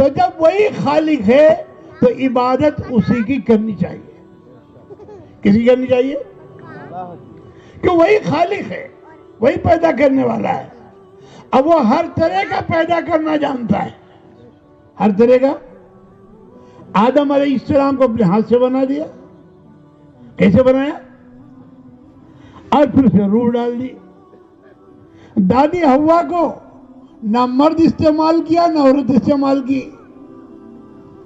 تو جب وہی خالق ہے تو عبادت اسی کی کرنی چاہیے. کسی کی کرنی چاہیے؟ کہ وہی خالق ہے, وہی پیدا کرنے والا ہے. اب وہ ہر طرح کا پیدا کرنا جانتا ہے, ہر طرح کا. آدم علیہ السلام کو اپنے ہاتھ سے بنا دیا. کیسے بنایا؟ اور پھر اسے روح ڈال دی. دادی حوا کو نہ مرد استعمال کیا نہ عورت استعمال کی.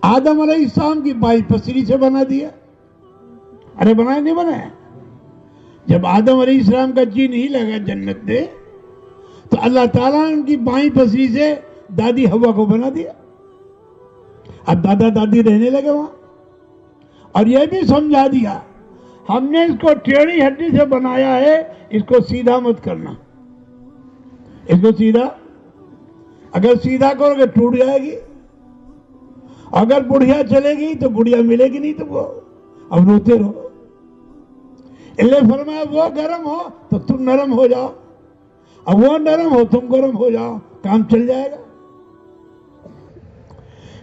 آدم علیہ السلام کی بائی پسری سے بنا دیا. ارے بنایا نہیں بنایا؟ جب آدم علیہ السلام کا جی نہیں لگا جنت میں تو اللہ تعالیٰ نے ان کی بائیں پسری سے دادی حوا کو بنا دیا. اب دادا دادی رہنے لگے وہاں. اور یہ بھی سمجھا دیا ہم نے اس کو ٹیڑھی ہڈی سے بنایا ہے, اس کو سیدھا مت کرنا. اس کو سیدھا, اگر سیدھا کرو گے ٹوٹ جائے گی. اگر بڑھیا چلے گی تو بڑھیا ملے گی نہیں تم کو, اب روتے رہو. اللہ فرمایا وہ گرم ہو تو تم نرم ہو جاؤ, اب وہ نرم ہو تم گرم ہو جاؤ, کام چل جائے گا.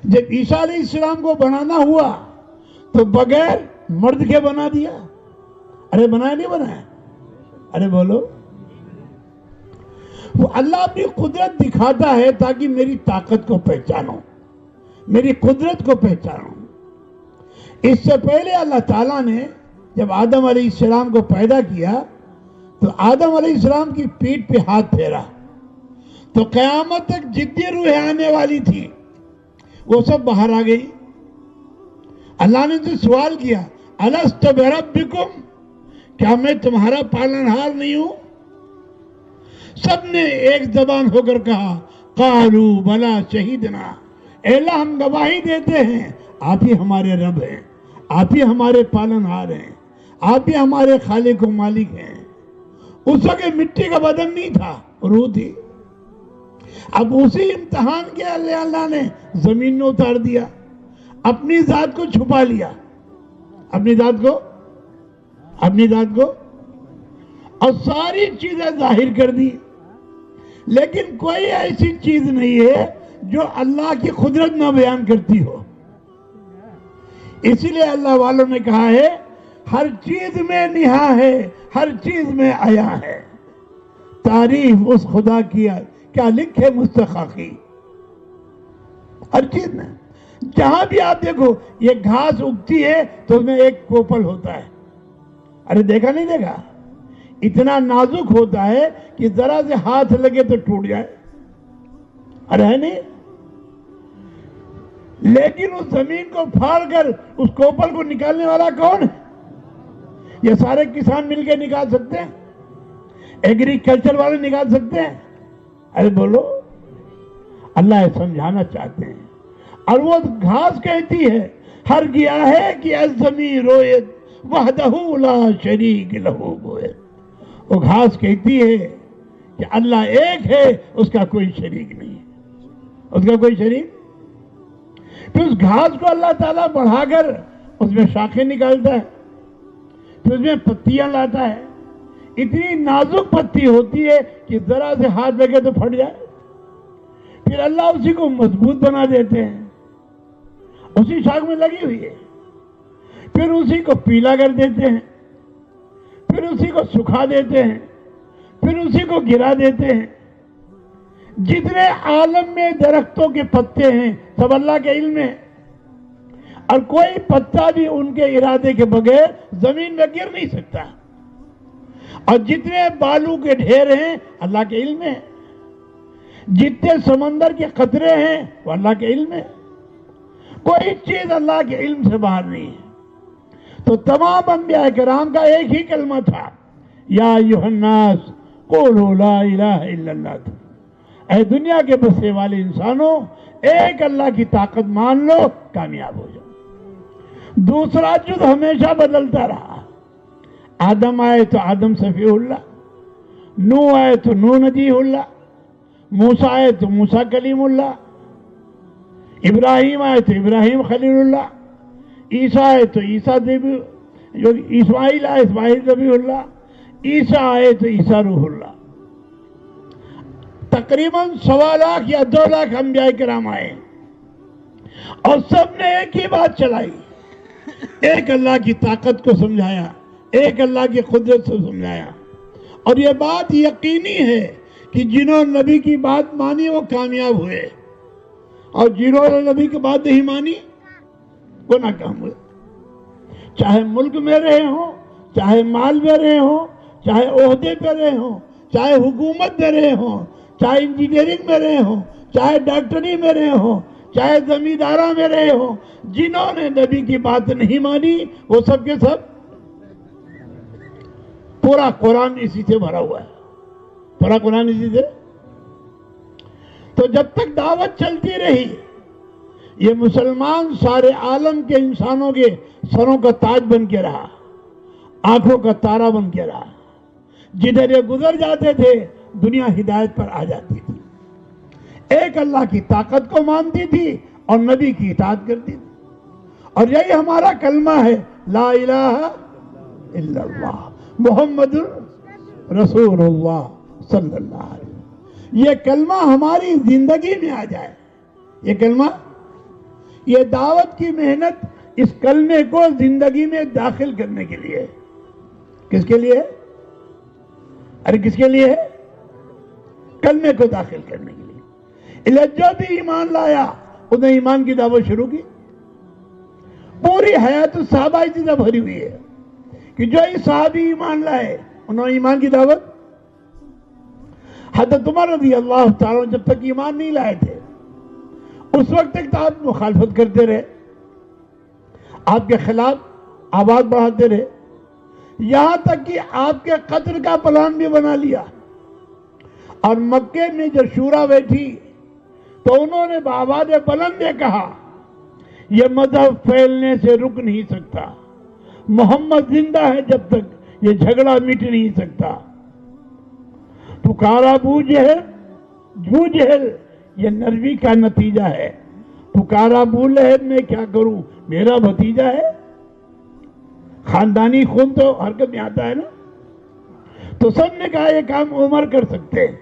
جب عیسیٰ علیہ السلام کو بنانا ہوا تو بغیر مرد کے بنا دیا. ارے بنایا نہیں بنایا؟ ارے بولو. وہ اللہ اپنی قدرت دکھاتا ہے تاکہ میری طاقت کو پہچانو, میری قدرت کو پہچانو. اس سے پہلے اللہ تعالیٰ نے جب آدم علیہ السلام کو پیدا کیا تو آدم علیہ السلام کی پیٹھ پہ ہاتھ پھیرا تو قیامت تک جتنی روحیں آنے والی تھی وہ سب باہر آ گئی. اللہ نے تو سوال کیا الست بربکم, کیا میں تمہارا پالنہار نہیں ہوں؟ سب نے ایک زبان ہو کر کہا قالوا بلا شہیدنا, اے اللہ ہم گواہی دیتے ہیں آپ ہی ہمارے رب ہیں, آپ ہی ہمارے پالنہار ہیں, آپ ہی ہمارے خالق و مالک ہیں. اس وقت مٹی کا بدن نہیں تھا, روح تھی. اب اسی امتحان کے اللہ نے زمین میں اتار دیا, اپنی ذات کو چھپا لیا, اپنی ذات کو اور ساری چیزیں ظاہر کر دی. لیکن کوئی ایسی چیز نہیں ہے جو اللہ کی قدرت نہ بیان کرتی ہو. اسی لیے اللہ والوں نے کہا ہے ہر چیز میں نہا ہے, ہر چیز میں آیا ہے. تعریف اس خدا کی کیا لکھے مستحقی. ہر چیز میں جہاں بھی آپ دیکھو یہ گھاس اگتی ہے تو اس میں ایک کوپل ہوتا ہے. ارے دیکھا نہیں دیکھا؟ اتنا نازک ہوتا ہے کہ ذرا سے ہاتھ لگے تو ٹوٹ جائے. ارے ہے نہیں؟ لیکن اس زمین کو پھاڑ کر اس کوپل کو نکالنے والا کون ہے؟ یہ سارے کسان مل کے نکال سکتے ہیں؟ ایگریکلچر والے نکال سکتے ہیں؟ ارے بولو. اللہ سمجھانا چاہتے ہیں. اور وہ گھاس کہتی ہے ہر گیا ہے کہ الزمین رویت وحدہ لا شریک لہو گویت. وہ گھاس کہتی ہے کہ اللہ ایک ہے, اس کا کوئی شریک نہیں ہے, اس کا کوئی شریک. پھر اس گھاس کو اللہ تعالیٰ بڑھا کر اس میں شاخیں نکالتا ہے, پھر اس میں پتیاں لاتا ہے. اتنی نازک پتی ہوتی ہے کہ ذرا سے ہاتھ لگے تو پھٹ جائے. پھر اللہ اسی کو مضبوط بنا دیتے ہیں, اسی شاخ میں لگی ہوئی ہے. پھر اسی کو پیلا کر دیتے ہیں, پھر اسی کو سکھا دیتے ہیں, پھر اسی کو گرا دیتے ہیں. جتنے عالم میں درختوں کے پتے ہیں سب اللہ کے علم میں, اور کوئی پتا بھی ان کے ارادے کے بغیر زمین میں گر نہیں سکتا. اور جتنے بالوں کے ڈھیر ہیں اللہ کے علم میں, جتنے سمندر کے قطرے ہیں وہ اللہ کے علم میں. کوئی چیز اللہ کے علم سے باہر نہیں ہے. تو تمام انبیاء کرام کا ایک ہی کلمہ تھا یا ایھا الناس قولوا لا الہ الا اللہ. اے دنیا کے بسنے والے انسانوں ایک اللہ کی طاقت مان لو, کامیاب ہو جاؤ. دوسرا جز ہمیشہ بدلتا رہا. آدم آئے تو آدم صفیہ اللہ, نوح آئے تو نوح نجیح اللہ, موسیٰ آئے تو موسیٰ کلیم اللہ, ابراہیم آئے تو ابراہیم خلیل اللہ, عیسیٰ آئے تو عیسیٰ اسماعیل آئے اسماعیل ذبیح اللہ, عیسیٰ آئے تو عیسیٰ روح اللہ. تقریباً 1.25 لاکھ یا 2 لاکھ انبیاء کرام آئے. اور سب نے ایک ہی بات چلائی، ایک اللہ کی طاقت کو سمجھایا، ایک اللہ کی قدرت کو سمجھایا. اور یہ بات یقینی ہے کہ جنہوں نے نبی کی بات مانی وہ کامیاب ہوئے، اور جنہوں نے نبی کی بات نہیں مانی وہ ناکام ہوئے. چاہے ملک میں رہے ہوں، چاہے مال میں رہے ہوں، چاہے عہدے پہ رہے ہوں، چاہے حکومت میں رہے ہوں، چاہے انجینئرنگ میں رہے ہوں، چاہے ڈاکٹری میں رہے ہوں، چاہے زمینداروں میں رہے ہوں، جنہوں نے نبی کی بات نہیں مانی وہ سب کے سب. پورا قرآن اسی سے بھرا ہوا ہے، پورا قرآن اسی سے. تو جب تک دعوت چلتی رہی یہ مسلمان سارے عالم کے انسانوں کے سروں کا تاج بن کے رہا، آنکھوں کا تارا بن کے رہا. جدھر یہ گزر جاتے تھے دنیا ہدایت پر آ جاتی تھی، ایک اللہ کی طاقت کو مانتی تھی اور نبی کی اطاعت کرتی تھی. اور یہی ہمارا کلمہ ہے، لا الہ الا اللہ محمد رسول اللہ صلی اللہ علیہ وسلم. یہ کلمہ ہماری زندگی میں آ جائے، یہ کلمہ، یہ دعوت کی محنت اس کلمے کو زندگی میں داخل کرنے کے لیے. کس کے لیے؟ ارے کس کے لیے؟ کلمے کو داخل کرنے کے لیے. جو بھی ایمان لایا انہیں ایمان کی دعوت شروع کی. پوری حیات الصحابہ اسی سے بھری ہوئی ہے کہ جو ہی صحابی ایمان لائے انہوں نے ایمان کی دعوت. حضرت عمر رضی اللہ تعالیٰ جب تک ایمان نہیں لائے تھے اس وقت تک تو آپ مخالفت کرتے رہے، آپ کے خلاف آواز بڑھاتے رہے، یہاں تک کہ آپ کے قتل کا پلان بھی بنا لیا. اور مکے میں جب شورا بیٹھی تو انہوں نے بآواز بلند یہ کہا، یہ مذہب پھیلنے سے رک نہیں سکتا، محمد زندہ ہے جب تک یہ جھگڑا مٹ نہیں سکتا. پکارا ابو جہل یہ نروی کا نتیجہ ہے، پکارا ابو لہب میں کیا کروں میرا بھتیجا ہے. خاندانی خون تو حرکت میں آتا ہے نا. تو سب نے کہا یہ کام عمر کر سکتے ہیں.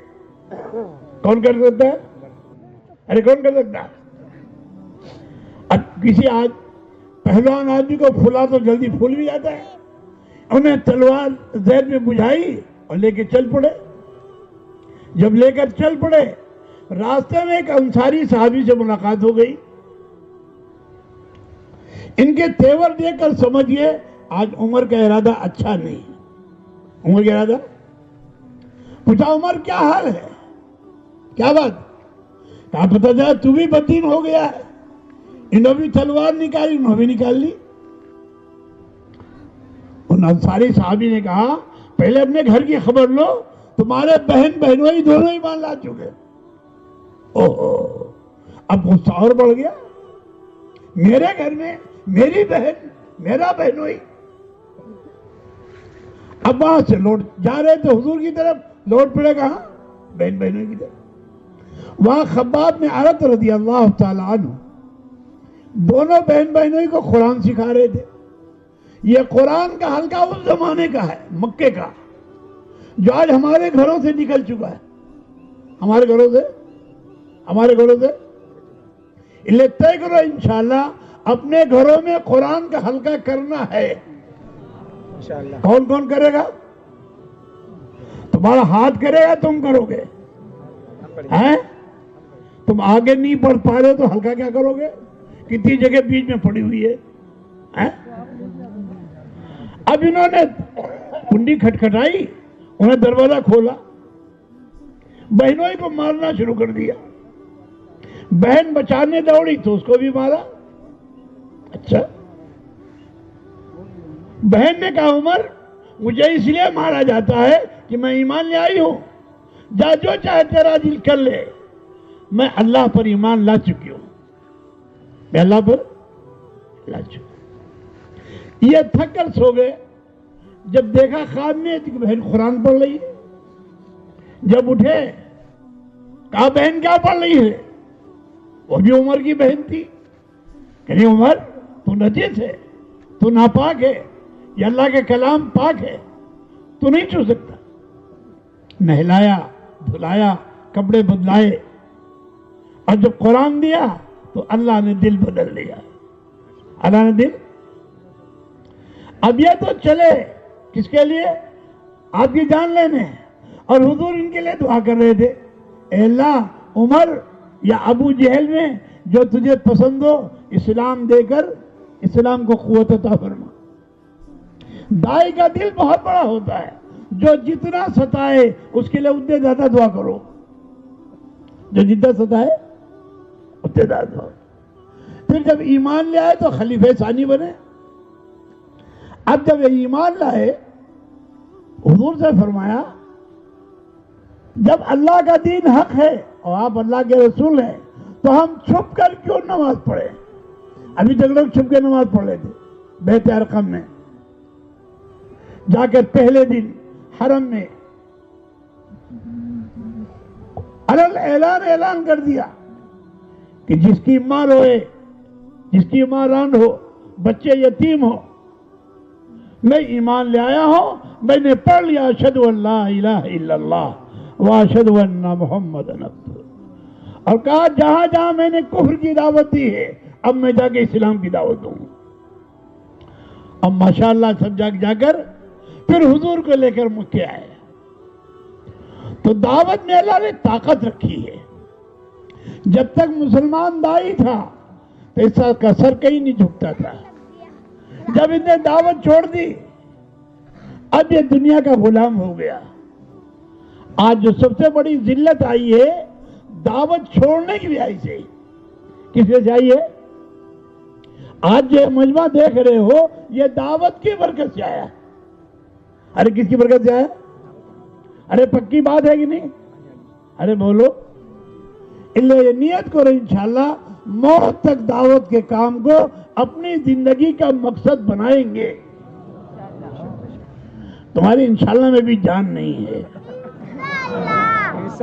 کون کر سکتا ہے؟ ارے کون کر سکتا ہے؟ اب کسی پہلوان آدمی کو پھلا تو جلدی پھول بھی جاتا ہے. انہیں تلوار زیر میں بجھائی اور لے کے چل پڑے. جب لے کر چل پڑے راستے میں ایک انصاری صحابی سے ملاقات ہو گئی. ان کے تیور دیکھ کر سمجھئے آج عمر کا ارادہ اچھا نہیں. عمر کا ارادہ پوچھا عمر کیا حال ہے، کیا بات؟ کہا پتہ چلا تو بھی بدین ہو گیا ہے. انہوں بھی تلوار نکالی، انہوں بھی نکال لی. ان انصاری صحابی نے کہا پہلے اپنے گھر کی خبر لو، تمہارے بہن بہنوئی دونوں ہی مان لا چکے. اب غصہ اور بڑھ گیا، میرے گھر میں میری بہن میرا بہنوئی. اب وہاں سے لوٹ جا رہے تھے حضور کی طرف، لوٹ پڑے کہاں؟ بہن بہنوئی کی طرف. وہاں خباب میں عرت رضی اللہ تعالی عنہ دونوں بہن بہنوئی کو قرآن سکھا رہے تھے. یہ قرآن کا حلقہ اس زمانے کا ہے مکے کا، جو آج ہمارے گھروں سے نکل چکا ہے. ہمارے گھروں سے اللہ طے کرو انشاءاللہ اپنے گھروں میں قرآن کا حلقہ کرنا ہے. کون کون کرے گا؟ تمہارا ہاتھ کرے گا، تم کرو گے. تم آگے نہیں پڑھ پا رہے تو حلقہ کیا کرو گے؟ کتنی جگہ بیچ میں پڑی ہوئی ہے. اب انہوں نے کنڈی کھٹکھٹائی، انہیں دروازہ کھولا، بہنوئی کو مارنا شروع کر دیا. بہن بچانے دوڑی تو اس کو بھی مارا. اچھا، بہن نے کہا عمر مجھے اس لیے مارا جاتا ہے کہ میں ایمان لے آئی ہوں، جا جو چاہے تیرا دل کر لے، میں اللہ پر ایمان لا چکی ہوں، میں اللہ پر لا چکی ہوں. یہ تھک کر سو گئے. جب دیکھا خواب میں کہ بہن قرآن پڑھ رہی ہے. جب اٹھے کہا بہن کیا پڑھ رہی ہے؟ وہ بھی عمر کی بہن تھی. کہنی عمر تو نجس ہے، تو ناپاک ہے، یہ اللہ کے کلام پاک ہے، تو نہیں چھو سکتا. نہلایا دھلایا کپڑے بدلائے، اور جب قرآن دیا تو تو اللہ نے دل بدل لیا، اللہ نے دل. اب یہ تو چلے کس کے لیے؟ آپ کی جان لینے. اور حضور ان کے لیے دعا کر رہے تھے، اے اللہ عمر یا ابو جہل میں جو تجھے پسند ہو اسلام دے کر اسلام کو قوت عطا فرما. دائی کا دل بہت بڑا ہوتا ہے، جو جتنا ستائے اس کے لیے اتنے زیادہ دعا کرو، جو جتنا ستائے اتنے زیادہ دعا. پھر جب ایمان لے آئے تو خلیفہ ثانی بنے. اب جب یہ ایمان لائے حضور سے فرمایا جب اللہ کا دین حق ہے اور آپ اللہ کے رسول ہیں تو ہم چھپ کر کیوں نماز پڑھیں؟ ابھی تک لوگ چھپ کے نماز پڑھ رہے تھے. بیت ارقم میں جا کر پہلے دن حرم میں اعلان کر دیا کہ جس کی ماں روئے، جس کی ماں رانڈ ہو، بچے یتیم ہو، میں ایمان لے آیا ہوں، میں نے پڑھ لیا اشہدو ان لا الہ الا اللہ واشہدو ان محمد عبدہ، اور کہا جہاں جہاں میں نے کفر کی دعوت دی ہے اب میں جا کے اسلام کی دعوت دوں. اب ماشاءاللہ سب جا کر پھر حضور کو لے کر مکے آئے. تو دعوت میں اللہ نے طاقت رکھی ہے. جب تک مسلمان دائی تھا تو اس کا سر کہیں نہیں جھکتا تھا. جب انہیں دعوت چھوڑ دی اب یہ دنیا کا غلام ہو گیا. آج جو سب سے بڑی ذلت آئی ہے دعوت چھوڑنے کی بھی آئی سے. کس سے آئی ہے؟ آج جو مجمع دیکھ رہے ہو یہ دعوت کی برکت سے آیا. ارے کس کی برکت سے آیا؟ ارے پکی بات ہے کہ نہیں؟ ارے بولو. اللہ یہ نیت کرو انشاءاللہ موت تک دعوت کے کام کو اپنی زندگی کا مقصد بنائیں گے. تمہاری انشاءاللہ میں بھی جان نہیں ہے.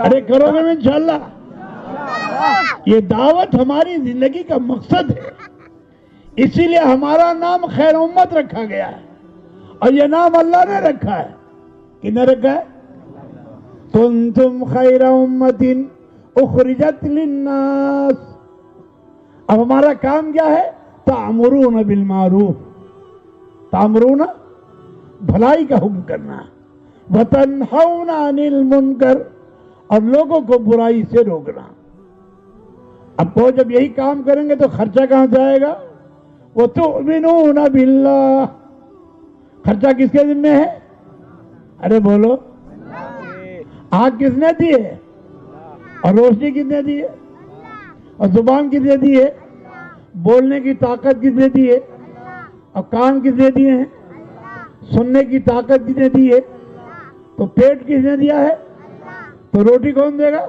ارے کرو گے میں انشاءاللہ. یہ دعوت ہماری زندگی کا مقصد ہے، اسی لیے ہمارا نام خیر امت رکھا گیا ہے، اور یہ نام اللہ نے رکھا ہے. کن نے رکھا ہے؟ کنتم خیر امت اخرجت للناس. اب ہمارا کام کیا ہے؟ تأمرون بالمعروف، تأمرون بھلائی کا حکم کرنا، وتنہون عن المنکر اور لوگوں کو برائی سے روکنا. اب وہ جب یہی کام کریں گے تو خرچہ کہاں سے آئے گا؟ وتؤمنون باللہ. خرچہ کس کے ذمہ ہے؟ ارے بولو. آنکھ کس نے دی ہے؟ اور روشنی کس نے دی ہے؟ اور زبان کس نے دی ہے؟ بولنے کی طاقت کس نے دی ہے؟ اور کان کس نے دیے ہیں؟ سننے کی طاقت کس نے دی ہے؟ تو پیٹ کس نے دیا ہے؟ تو روٹی کون دے گا؟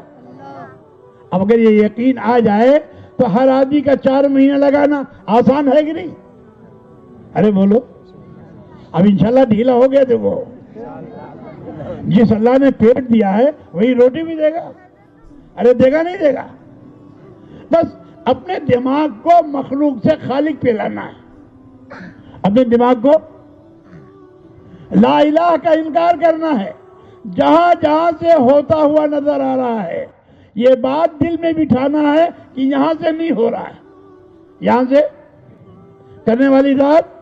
اب اگر یہ یقین آ جائے تو ہر آدمی کا 4 مہینے لگانا آسان ہے کہ نہیں؟ ارے بولو. اب انشاءاللہ ڈھیلا ہو گیا. دیکھو جس اللہ نے پیٹ دیا ہے وہی روٹی بھی دے گا. ارے دے گا نہیں دے گا؟ بس اپنے دماغ کو مخلوق سے خالق پہ لانا ہے. اپنے دماغ کو لا الہ کا انکار کرنا ہے. جہاں جہاں سے ہوتا ہوا نظر آ رہا ہے یہ بات دل میں بٹھانا ہے کہ یہاں سے نہیں ہو رہا ہے، یہاں سے کرنے والی ذات.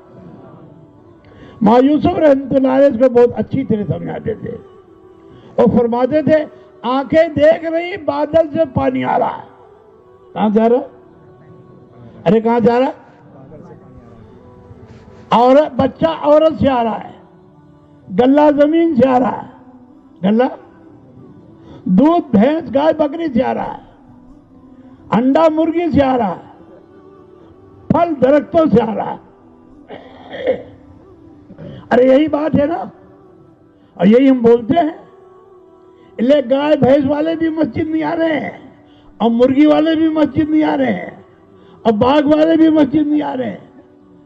ماں یوسف رحمۃ اللہ علیہ اس کو بہت اچھی طرح سمجھاتے تھے. اور فرماتے تھے آنکھیں دیکھ رہی بادل سے پانی آ رہا ہے. کہاں جا رہا؟ ارے کہاں جا رہا؟ عورت بچہ عورت سے آ رہا ہے، گلہ زمین سے آ رہا ہے، گلہ دودھ بھینس گائے بکری سے آ رہا ہے، انڈا مرغی سے آ رہا ہے، پھل درختوں سے آ رہا ہے. ارے یہی بات ہے نا، اور یہی ہم بولتے ہیں. لے گائے بھینس والے بھی مسجد نہیں آ رہے ہیں، اور مرغی والے بھی مسجد نہیں آ رہے ہیں، اور باغ والے بھی مسجد نہیں آ رہے ہیں،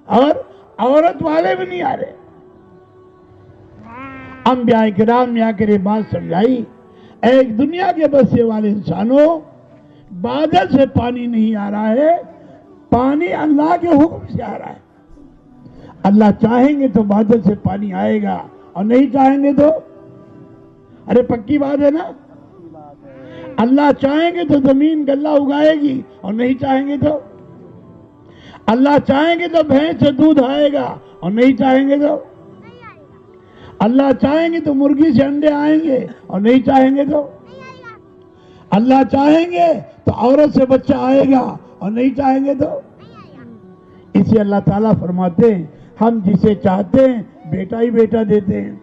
اور عورت والے بھی نہیں آ رہے. انبیاء کرام نے آ کر یہ بات سمجھائی، ایک دنیا کے بسنے والے انسانوں بادل سے پانی نہیں آ رہا ہے، پانی اللہ کے حکم سے آ رہا ہے. اللہ چاہیں گے تو بادل سے پانی آئے گا، اور نہیں چاہیں گے تو. ارے پکی بات ہے نا. اللہ چاہیں گے تو زمین غلہ اگائے گی اور نہیں چاہیں گے تو اللہ چاہیں گے تو بھینس سے دودھ آئے گا اور نہیں چاہیں گے تو اللہ چاہیں گے تو مرغی سے انڈے آئیں گے اور نہیں چاہیں گے تو اللہ چاہیں گے تو عورت سے بچہ آئے گا اور نہیں چاہیں گے تو اسی اللہ تعالیٰ فرماتے ہیں ہم جسے چاہتے ہیں بیٹا ہی بیٹا دیتے ہیں.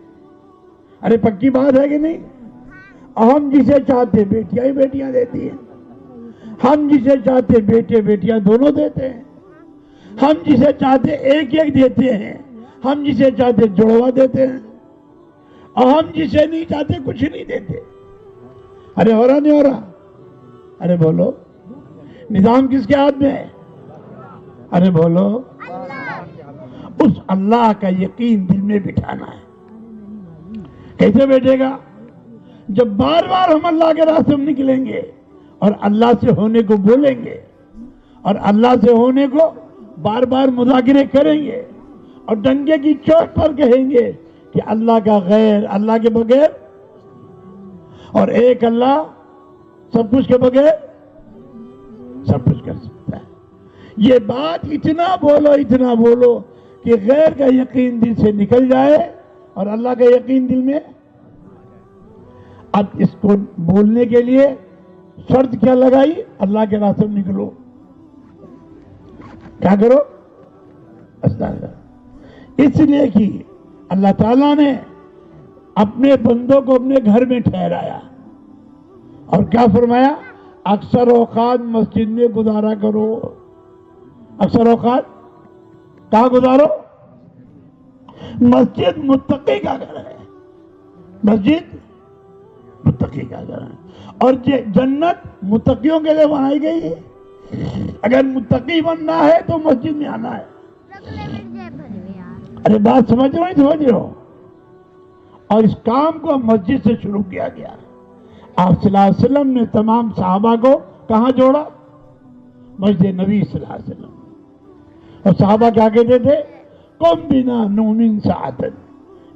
ارے پکی بات ہے کہ نہیں؟ ہم جسے چاہتے بیٹیاں ہی بیٹیاں دیتی ہیں. ہم جسے چاہتے بیٹے بیٹیاں دونوں دیتے ہیں. ہم جسے چاہتے ایک ایک دیتے ہیں. ہم جسے چاہتے جڑوا دیتے ہیں. اور ہم جسے نہیں چاہتے کچھ نہیں دیتے. ارے ہو رہا نہیں ہو رہا؟ ارے بولو نظام کس کے ہاتھ میں ہے؟ ارے بولو اس اللہ کا یقین دل میں بٹھانا ہے. کیسے بیٹھے گا؟ جب بار بار ہم اللہ کے راستے میں نکلیں گے اور اللہ سے ہونے کو بولیں گے اور اللہ سے ہونے کو بار بار مذاکرے کریں گے اور ڈنگے کی چوٹ پر کہیں گے کہ اللہ کا غیر اللہ کے بغیر اور ایک اللہ سب کچھ کے بغیر سب کچھ کر سکتا ہے. یہ بات اتنا بولو کہ غیر کا یقین دل سے نکل جائے اور اللہ کا یقین دل میں. اب اس کو بولنے کے لیے شرط کیا لگائی؟ اللہ کے راستے میں نکلو. کیا کرو؟ اس لیے کہ اللہ تعالیٰ نے اپنے بندوں کو اپنے گھر میں ٹھہرایا اور کیا فرمایا؟ اکثر اوقات مسجد میں گزارا کرو. اکثر اوقات کہاں گزارو؟ مسجد متقی کا گھر ہے. مسجد متقی کا گھر ہے اور جنت متقیوں کے لیے بنائی گئی ہے. اگر متقی بننا ہے تو مسجد میں آنا ہے. ارے بات سمجھ رہے ہو؟ اور اس کام کو مسجد سے شروع کیا گیا. آپ صلی اللہ علیہ وسلم نے تمام صحابہ کو کہاں جوڑا؟ مسجد نبی صلی اللہ علیہ وسلم. اور صحابہ کیا کہتے تھے؟ قم بنا نؤمن ساعتن،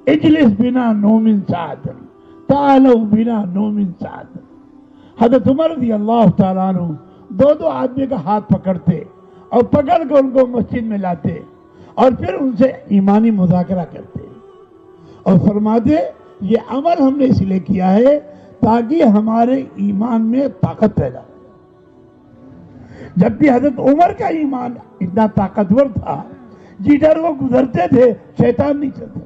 اجلس بنا نؤمن ساعتن، تعالوا بنا نؤمن ساعتن. حضرت عمر رضی اللہ تعالیٰ عنہ دو آدمی کا ہاتھ پکڑتے اور پکڑ کر ان کو مسجد میں لاتے اور پھر ان سے ایمانی مذاکرہ کرتے اور فرماتے یہ عمل ہم نے اس لیے کیا ہے تاکہ ہمارے ایمان میں طاقت پیدا ہو. جب بھی حضرت عمر کا ایمان اتنا طاقتور تھا جدھر وہ گزرتے تھے شیطان نہیں چلتے.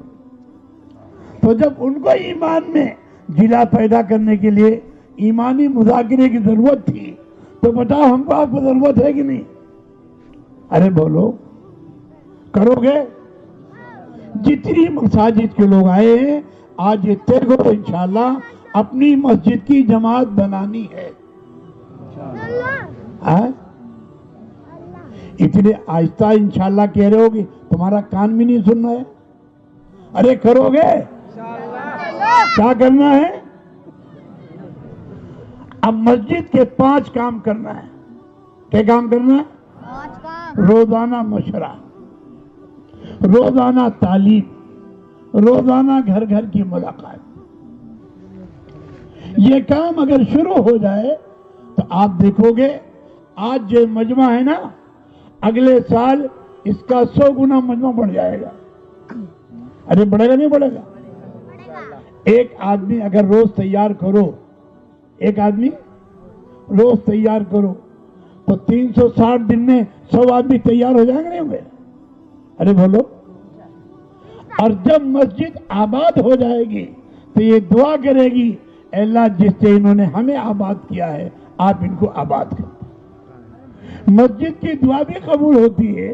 تو جب ان کو ایمان میں جلا پیدا کرنے کے لیے ایمانی مذاکرے کی ضرورت تھی تو بتاؤ ہم کو آپ کو ضرورت ہے کہ نہیں؟ ارے بولو کرو گے؟ جتنی مساجد کے لوگ آئے ہیں آج یہ طے کرو انشاءاللہ اپنی مسجد کی جماعت بنانی ہے. اتنے آہستہ انشاءاللہ کہہ رہے ہو گے تمہارا کان بھی نہیں سننا ہے. ارے کرو گے؟ کیا کرنا ہے؟ اب مسجد کے 5 کام کرنا ہے. کیا کام کرنا ہے؟ روزانہ مشورہ، روزانہ تعلیم، روزانہ گھر گھر کی ملاقات. یہ کام اگر شروع ہو جائے تو آپ دیکھو گے آج جو مجمع ہے نا اگلے سال اس کا 100 گنا مجمع بڑھ جائے گا. ارے بڑھے گا نہیں بڑھے گا؟ ایک آدمی اگر روز تیار کرو، ایک آدمی روز تیار کرو تو 360 دن میں 100 آدمی تیار ہو جائیں گے نہیں ہوں گے؟ ارے بولو. اور جب مسجد آباد ہو جائے گی تو یہ دعا کرے گی اے اللہ جس سے انہوں نے ہمیں آباد کیا ہے آپ ان کو آباد کر. مسجد کی دعا بھی قبول ہوتی ہے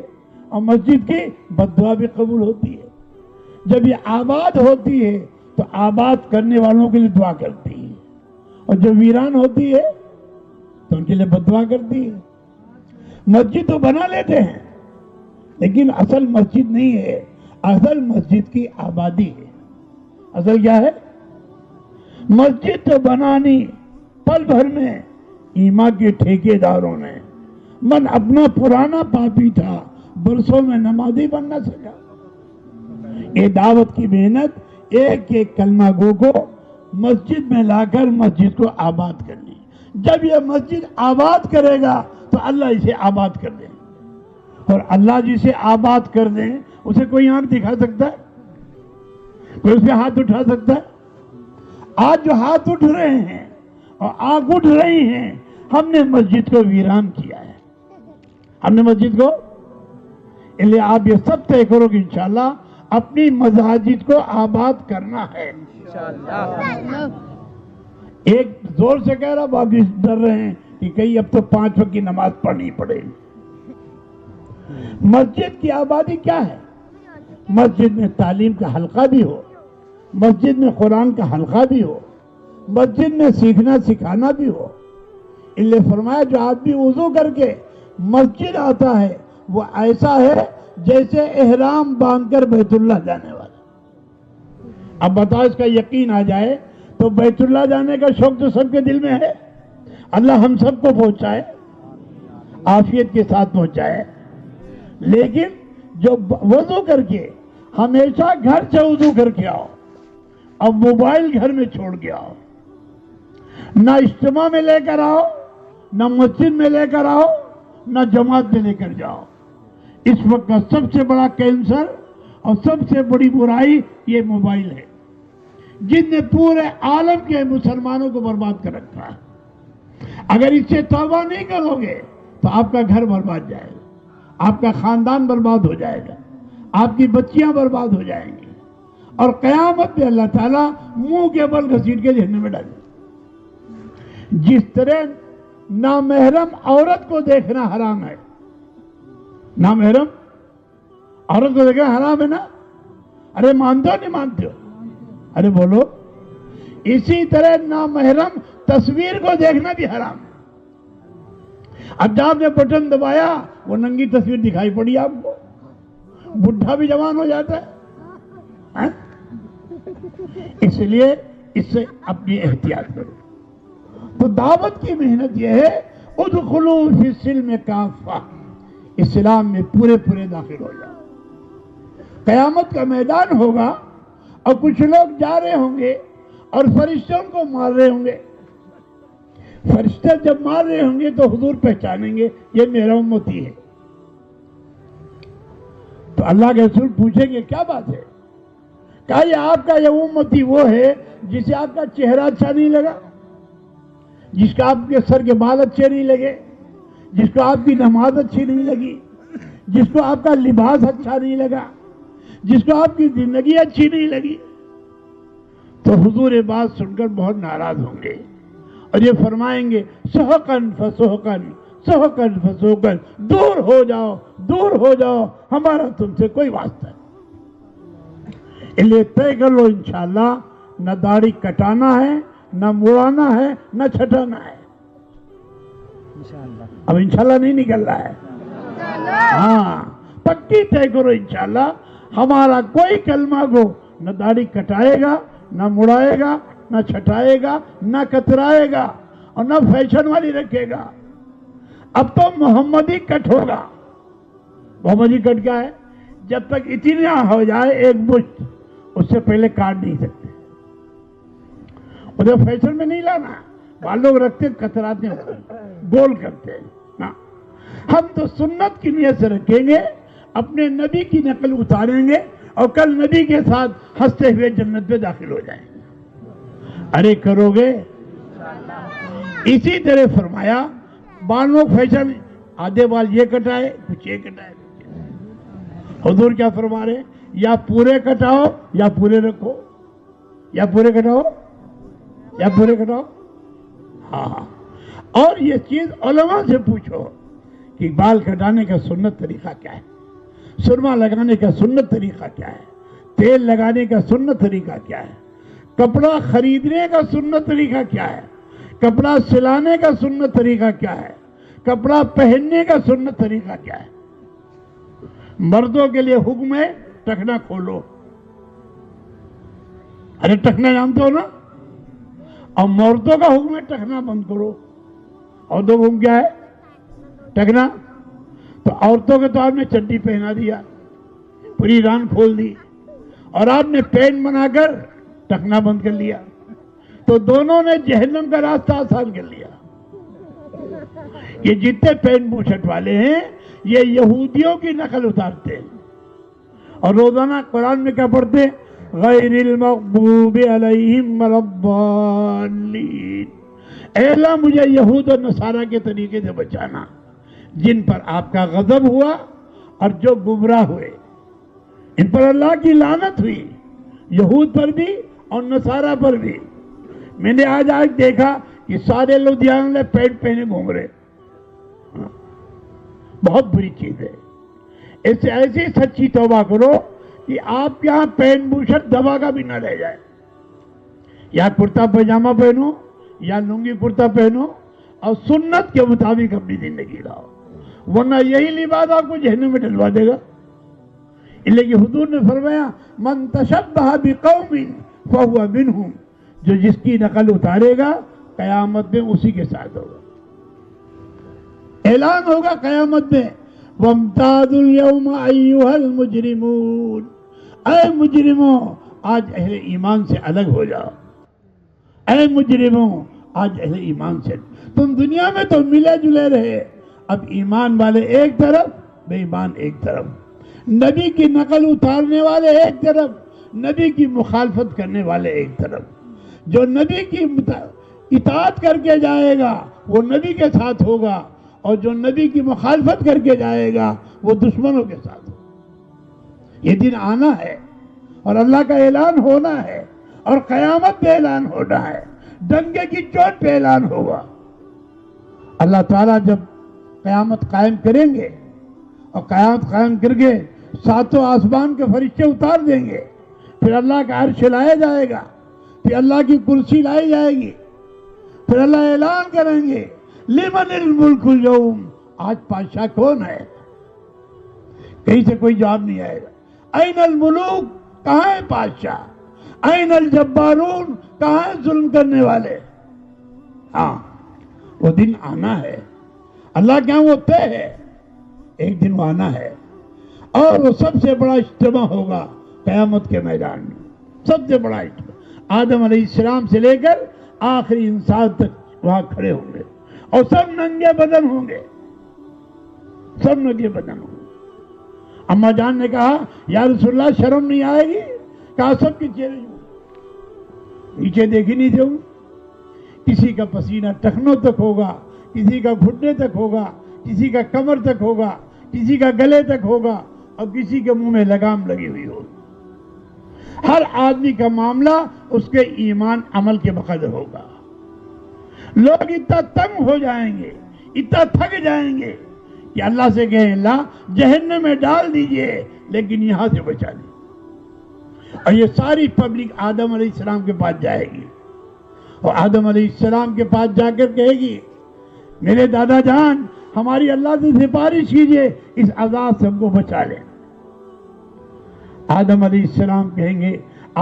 اور مسجد کی بد دعا بھی قبول ہوتی ہے. جب یہ آباد ہوتی ہے تو آباد کرنے والوں کے لیے دعا کرتی ہے اور جب ویران ہوتی ہے تو ان کے لیے بد دعا کرتی ہے. مسجد تو بنا لیتے ہیں لیکن اصل مسجد نہیں ہے. اصل مسجد کی آبادی ہے. اصل کیا ہے؟ مسجد تو بنانی پل بھر میں ایمان کے ٹھیکیداروں نے. من اپنا پرانا پاپی تھا برسوں میں نمازی بن نہ سکا. یہ دعوت کی محنت ایک ایک کلمہ گو کو مسجد میں لا کر مسجد کو آباد کرنی. جب یہ مسجد آباد کرے گا تو اللہ اسے آباد کر دے، اور اللہ جسے آباد کر دے اسے کوئی آنکھ دکھا سکتا ہے؟ کوئی اس پہ ہاتھ اٹھا سکتا ہے؟ آج جو ہاتھ اٹھ رہے ہیں اور آنکھ اٹھ رہی ہیں، ہم نے مسجد کو ویران کیا ہے، ہم نے مسجد کو، اس لیے آپ یہ سب طے کرو کہ انشاءاللہ اپنی مساجد کو آباد کرنا ہے۔ ایک زور سے کہہ رہا، باقی ڈر رہے ہیں کہ کہیں اب تو 5 وقت کی نماز پڑھنی پڑے گی۔ مسجد کی آبادی کیا ہے؟ مسجد میں تعلیم کا حلقہ بھی ہو، مسجد میں قرآن کا حلقہ بھی ہو، مسجد میں سیکھنا سکھانا بھی ہو۔ اس لیے فرمایا جو آدمی وضو کر کے مسجد آتا ہے وہ ایسا ہے جیسے احرام باندھ کر بیت اللہ جانے والا۔ اب بتاؤ، اس کا یقین آ جائے تو بیت اللہ جانے کا شوق تو سب کے دل میں ہے۔ اللہ ہم سب کو پہنچائے، عافیت کے ساتھ پہنچائے۔ لیکن جو وضو کر کے ہمیشہ گھر سے وضو کر کے آؤ، اب موبائل گھر میں چھوڑ کے آؤ، نہ اجتماع میں لے کر آؤ، نہ مسجد میں لے کر آؤ، نہ جماعت میں لے کر جاؤ۔ اس وقت کا سب سے بڑا کینسر اور سب سے بڑی برائی یہ موبائل ہے، جن نے پورے عالم کے مسلمانوں کو برباد کر رکھا ہے۔ اگر اس سے توبہ نہیں کرو گے تو آپ کا گھر برباد جائے گا، آپ کا خاندان برباد ہو جائے گا، آپ کی بچیاں برباد ہو جائیں گی، اور قیامت میں اللہ تعالیٰ منہ کے بل گھسیٹ کے جہنم میں ڈالے۔ جس طرح نامحرم عورت کو دیکھنا حرام ہے، نامحرم عورت کو دیکھنا حرام ہے نا؟ ارے مانتے ہو نہیں مانتے ہو؟ ارے بولو۔ اسی طرح نامحرم تصویر کو دیکھنا بھی حرام ہے۔ اب جب آپ نے بٹن دبایا وہ ننگی تصویر دکھائی پڑی آپ کو، بڈھا بھی جوان ہو جاتا ہے۔ اس لیے اس سے اپنی احتیاط کرو۔ تو دعوت کی محنت یہ ہے، ادخلوا فی السلم کافہ، اسلام میں پورے داخل ہو جاؤ۔ قیامت کا میدان ہوگا اور کچھ لوگ جا رہے ہوں گے اور فرشتوں کو مار رہے ہوں گے۔ فرشتے جب مار رہے ہوں گے تو حضور پہچانیں گے یہ میرا امتی ہے۔ تو اللہ کے رسول پوچھیں گے کیا بات ہے؟ کہا یہ آپ کا یہ امتی وہ ہے جسے آپ کا چہرہ اچھا نہیں لگا، جس کا آپ کے سر کے بال اچھے نہیں لگے، جس کو آپ کی نماز اچھی نہیں لگی، جس کو آپ کا لباس اچھا نہیں لگا، جس کو آپ کی زندگی اچھی نہیں لگی، تو حضور یہ بات سن کر بہت ناراض ہوں گے اور یہ فرمائیں گے سحقن فسحقن سحقن فسحقن، دور ہو جاؤ، دور ہو جاؤ، ہمارا تم سے کوئی واسطہ نہیں۔ اس لیے طے کر لو انشاءاللہ نہ داڑھی کٹانا ہے، نہ مڑانا ہے، نہ چھٹانا ہے۔ اب انشاءاللہ نہیں نکل رہا ہے، ہاں پکی طے کرو انشاءاللہ ہمارا کوئی کلمہ گو نہ داڑھی کٹائے گا، نہ مڑائے گا، نہ چھٹائے گا، نہ کترائے گا، اور نہ فیشن والی رکھے گا۔ اب تو محمدی کٹ ہوگا۔ محمدی کٹ کیا ہے؟ جب تک اتنا ہو جائے ایک مشت، اس سے پہلے کاٹ نہیں سکتے۔ ادھر فیشن میں نہیں لانا، بال لوگ رکھتے کتراتے ہیں، گول کرتے ہیں۔ ہم تو سنت کی نیت سے رکھیں گے، اپنے نبی کی نقل اتاریں گے اور کل نبی کے ساتھ ہنستے ہوئے جنت میں داخل ہو جائیں گے۔ ارے کرو گے؟ اسی طرح فرمایا بالوں فیشن، آدھے بال یہ کٹائے، کچھ یہ کٹائے۔ حضور کیا فرما رہے؟ یا پورے کٹاؤ یا پورے رکھو، یا پورے کٹاؤ یا پورے کٹاؤ۔ ہاں، اور یہ چیز علماء سے پوچھو کہ بال کٹانے کا سنت طریقہ کیا ہے، سرما لگانے کا سنت طریقہ کیا ہے، تیل لگانے کا سنت طریقہ کیا ہے، کپڑا خریدنے کا سنت طریقہ کیا ہے، کپڑا سلانے کا سنت طریقہ کیا ہے، کپڑا پہننے کا سنت طریقہ کیا ہے۔ مردوں کے لیے حکم ہے ٹخنا کھولو، ارے ٹخنا جانتے ہو نا؟ اور مردوں کا حکم ہے ٹخنا بند کرو، اور دو حکم کیا ہے؟ ٹخنا۔ تو عورتوں کے تو آپ نے چڈی پہنا دیا، پوری ران کھول دی، اور آپ نے پین بنا کر ٹخنا بند کر لیا، تو دونوں نے جہنم کا راستہ آسان کر لیا۔ یہ جتنے پین بوشٹ والے ہیں یہ یہودیوں کی نقل اتارتے ہیں اور روزانہ قرآن میں کیا پڑھتے ہیں؟ غیر المغضوب علیہم ولا الضالین۔ اے اللہ مجھے یہود اور نصارہ کے طریقے سے بچانا جن پر آپ کا غضب ہوا اور جو گمراہ ہوئے، ان پر اللہ کی لعنت ہوئی، یہود پر بھی اور نصارہ پر بھی۔ میں نے آج دیکھا کہ سارے لدھیانے پینٹ پہنے گھوم رہے، بہت بری چیز ہے۔ اس سے ایسی سچی توبہ کرو کہ آپ کے یہاں پینٹ بوشٹ دبا کا بھی نہ رہ جائے، یا کرتا پاجامہ پہنو یا لنگی کرتا پہنو اور سنت کے مطابق اپنی زندگی لاؤ، ورنہ یہی لباس آپ کو جہنم میں ڈلوا دے گا۔ لیکن حضور نے فرمایا من تشبہ بقوم فہو منہم، جو جس کی نقل اتارے گا قیامت میں اسی کے ساتھ ہوگا۔ اعلان ہوگا قیامت میں وَامْتَازُوا الْيَوْمَ أَيُّهَا الْمُجْرِمُونَ، اے مجرموں آج اہل ایمان سے الگ ہو جاؤ، اے مجرموں آج اہل ایمان سے۔ تم دنیا میں تو ملے جلے رہے، اب ایمان والے ایک طرف، بے ایمان ایک طرف، نبی کی نقل اتارنے والے ایک طرف، نبی کی مخالفت کرنے والے ایک طرف۔ جو نبی کی اطاعت کر کے جائے گا وہ نبی کے ساتھ ہوگا، اور جو نبی کی مخالفت کر کے جائے گا وہ دشمنوں کے ساتھ ہوگا۔ یہ دن آنا ہے اور اللہ کا اعلان ہونا ہے اور قیامت پہ اعلان ہونا ہے، ڈنگے کی چوٹ پہ اعلان ہوگا۔ اللہ تعالیٰ جب قیامت قائم کریں گے اور قیامت قائم کر کے ساتوں آسمان کے فرشتے اتار دیں گے، پھر اللہ کا عرش لایا جائے گا، پھر اللہ کی کرسی لائی جائے گی، پھر اللہ اعلان کریں گے لمن الملک اليوم، آج بادشاہ کون ہے؟ کہیں سے کوئی جواب نہیں آئے گا۔ این الملوک، کہاں ہے بادشاہ؟ این الجبارون، کہاں ہے ظلم کرنے والے؟ ہاں وہ دن آنا ہے، اللہ کے ہاں وہ طے ہے، ایک دن وہ آنا ہے، اور وہ سب سے بڑا اجتماع ہوگا قیامت کے میدان میں، سب سے بڑا اجتماع۔ آدم علیہ السلام سے لے کر آخری انسان تک وہاں کھڑے ہوں گے اور سب ننگے بدن ہوں گے، سب ننگے بدن ہوں گے۔ اما جان نے کہا یا رسول اللہ شرم نہیں آئے گی؟ کہا سب کے چہرے نیچے دیکھی نہیں دوں، کسی کا پسینہ ٹخنوں تک ہوگا، کسی کا گھٹنے تک ہوگا، کسی کا کمر تک ہوگا، کسی کا گلے تک ہوگا، اور کسی کے منہ میں لگام لگی ہوئی ہوگی۔ ہر آدمی کا معاملہ اس کے ایمان عمل کے بقدر ہوگا۔ لوگ اتنا تنگ ہو جائیں گے، اتنا تھک جائیں گے کہ اللہ سے کہیں اللہ جہنم میں ڈال دیجئے لیکن یہاں سے بچا دیجئے۔ اور یہ ساری پبلک آدم علیہ السلام کے پاس جائے گی، اور آدم علیہ السلام کے پاس جا کر کہے گی میرے دادا جان ہماری اللہ سے سفارش کیجئے اس عذاب سے ہم کو بچا لیں۔ آدم علیہ السلام کہیں گے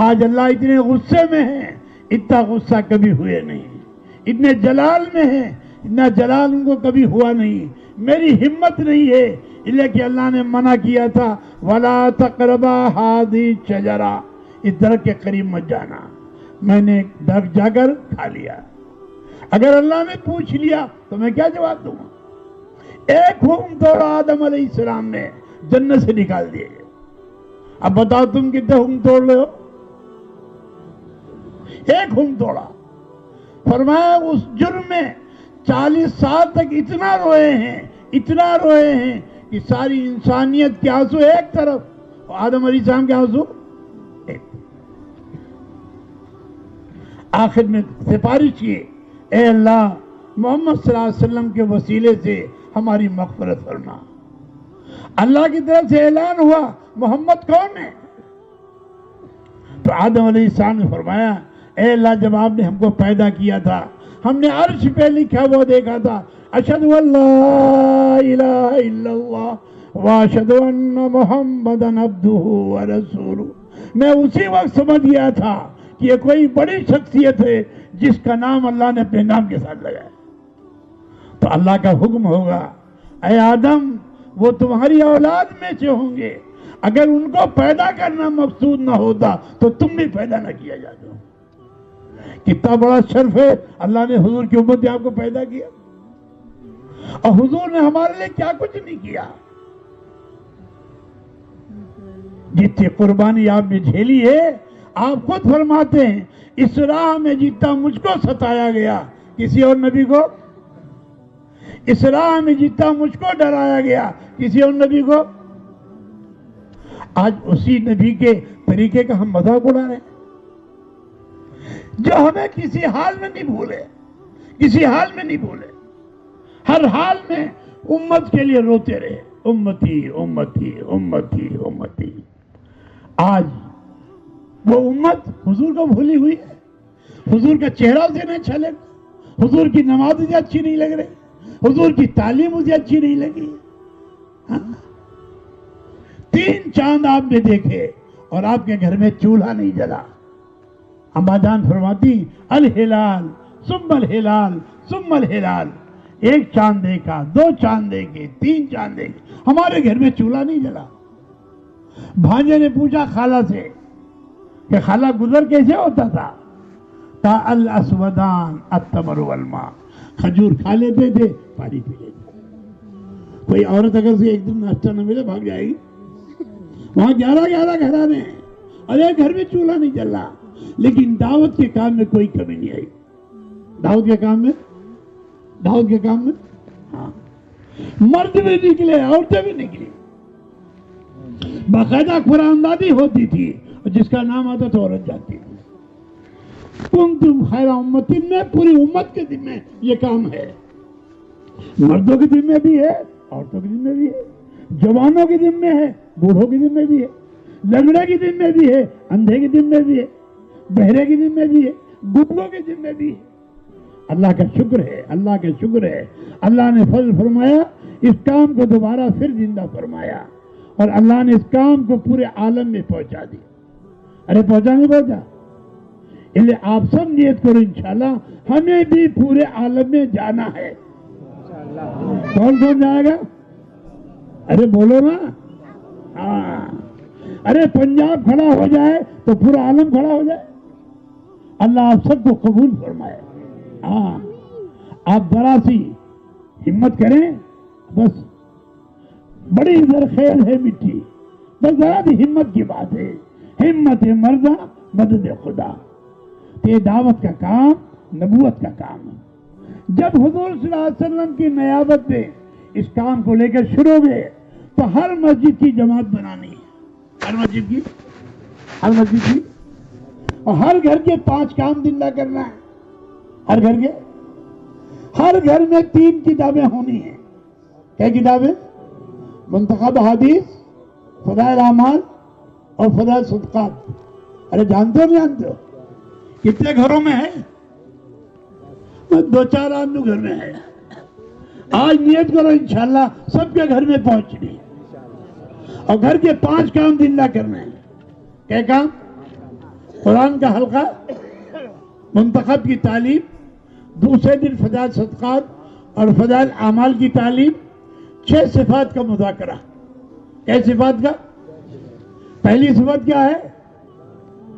آج اللہ اتنے غصے میں ہیں، اتنا غصہ کبھی ہوئے نہیں، اتنے جلال میں ہیں، اتنا جلال ان کو کبھی ہوا نہیں، میری ہمت نہیں ہے، اللہ کہ اللہ نے منع کیا تھا وَلَا تَقْرَبَا هَذِهِ الشَّجَرَةَ، اس درخت کے قریب مت جانا، میں نے درخت جا کر کھا لیا۔ اگر اللہ نے پوچھ لیا تو میں کیا جواب دوں گا؟ ایک حکم توڑا آدم علیہ السلام نے، جنت سے نکال دیے گئے۔ اب بتاؤ تم کتنے حکم توڑ رہے ہو؟ ایک حکم توڑا۔ فرمایا اس جرم میں 40 سال تک اتنا روئے ہیں کہ ساری انسانیت کے آنسو ایک طرف اور آدم علیہ السلام کے آنسو ایک۔ آخر میں سفارش کی اے اللہ محمد صلی اللہ علیہ وسلم کے وسیلے سے ہماری مغفرت فرما۔ اللہ کی طرف سے اعلان ہوا محمد کون ہے؟ تو آدم علیہ السلام نے فرمایا اے اللہ جب آپ نے ہم کو پیدا کیا تھا ہم نے عرش پہ لکھا وہ دیکھا تھا اشہد ان لا الہ الا اللہ واشہد ان محمدًا عبدہ ورسولہ، میں اسی وقت سمجھ گیا تھا کہ یہ کوئی بڑی شخصیت ہے جس کا نام اللہ نے اپنے نام کے ساتھ لگایا۔ تو اللہ کا حکم ہوگا اے آدم وہ تمہاری اولاد میں سے ہوں گے، اگر ان کو پیدا کرنا مقصود نہ ہوتا تو تم بھی پیدا نہ کیا جاتا۔ کتنا بڑا شرف ہے، اللہ نے حضور کی امت نے آپ کو پیدا کیا۔ اور حضور نے ہمارے لیے کیا کچھ نہیں کیا. جتنی قربانی آپ نے جھیلی ہے, آپ خود فرماتے ہیں اس راہ میں جتنا مجھ کو ستایا گیا کسی اور نبی کو, اس راہ میں جتنا مجھ کو ڈرایا گیا کسی اور نبی کو. آج اسی نبی کے طریقے کا ہم مذاق اڑا رہے ہیں, جو ہمیں کسی حال میں نہیں بھولے, کسی حال میں نہیں بھولے, ہر حال میں امت کے لیے روتے رہے, امتی امتی امتی امتی. آج وہ امت حضور کو بھولی ہوئی ہے, حضور کا چہرہ اسے نہیں اچھا لگا, حضور کی نماز اسے اچھی نہیں لگ رہی, حضور کی تعلیم اسے اچھی نہیں لگی. 3 چاند آپ نے دیکھے اور آپ کے گھر میں چولہا نہیں جلا. اما جان فرماتی الہلال ثم الہلال ثم الہلال. 1 چاند دیکھا, 2 چاند دیکھے, 3 چاند دیکھے, ہمارے گھر میں چولہا نہیں جلا. بھانجے نے پوچھا خالہ سے کہ خالہ گزر کیسے ہوتا تھا؟ تا الاسودان التمر والماء, کھجور کھا لیتے تھے, پانی پی لیتے تھے. کوئی عورت اگر سے ایک دن ناشتہ نہ ملے بھاگ جائے گی. وہاں 11 گھرانے ہیں, ارے گھر میں چولہا نہیں جل رہا, لیکن دعوت کے کام میں کوئی کمی نہیں آئی. دعوت کے کام میں, دعوت کے کام میں ہاں, مرد بھی نکلے, عورتیں بھی نکلی. باقاعدہ قرآن دادی ہوتی تھی, اور جس کا نام آتا تو عورت جاتی تھی. کنتم خیر امت میں پوری امت کے ذمہ یہ کام ہے. مردوں کے ذمہ بھی ہے, عورتوں کے ذمہ بھی ہے, جوانوں کے ذمہ ہے, بوڑھوں کے ذمہ بھی ہے, لنگڑے کے ذمہ بھی ہے, اندھے کے ذمہ بھی ہے, بہرے کے ذمہ بھی ہے, گنگوں کے ذمہ بھی ہے. اللہ کا شکر ہے, اللہ کا شکر ہے, اللہ نے فضل فرمایا, اس کام کو دوبارہ پھر زندہ فرمایا, اور اللہ نے اس کام کو پورے عالم میں پہنچا دیا. ارے پہنچا نہیں پہنچا؟ اس لیے آپ سب نیت کرو انشاءاللہ ہمیں بھی پورے عالم میں جانا ہے. کون جائے گا؟ ارے بولو نا. ہاں, ارے پنجاب کھڑا ہو جائے تو پورا عالم کھڑا ہو جائے. اللہ آپ سب کو قبول فرمائے. ہاں, آپ ذرا سی ہمت کریں, بس بڑی زرخیز ہے مٹی, بس ذرا سی ہمت کی بات ہے. ہمت مردہ مدد خدا. یہ دعوت کا کام نبوت کا کام ہے. جب حضور صلی اللہ علیہ وسلم کی نیابت میں اس کام کو لے کر شروع ہوئے تو ہر مسجد کی جماعت بنانی ہے, ہر مسجد کی, ہر مسجد کی, اور ہر گھر کے 5 کام زندہ کرنا ہے. ہر گھر کے, ہر گھر میں 3 کتابیں ہونی ہیں. کیا کتابیں؟ منتخب حدیث, فضائل اعمال اور فضائل صدقات. ارے جانتے ہو نہیں جانتے ہو؟ کتنے گھروں میں ہے؟ 2-4 آدمی گھر میں ہے. آج نیت کرو انشاءاللہ سب کے گھر میں پہنچنی, اور گھر کے 5 کام زندہ کرنے ہیں. کیا کام؟ قرآن کا حلقہ, منتخب کی تعلیم, دوسرے دن فضائل صدقات اور فضائل اعمال کی تعلیم, 6 صفات کا مذاکرہ. کیا صفات کا؟ پہلی صفت کیا ہے؟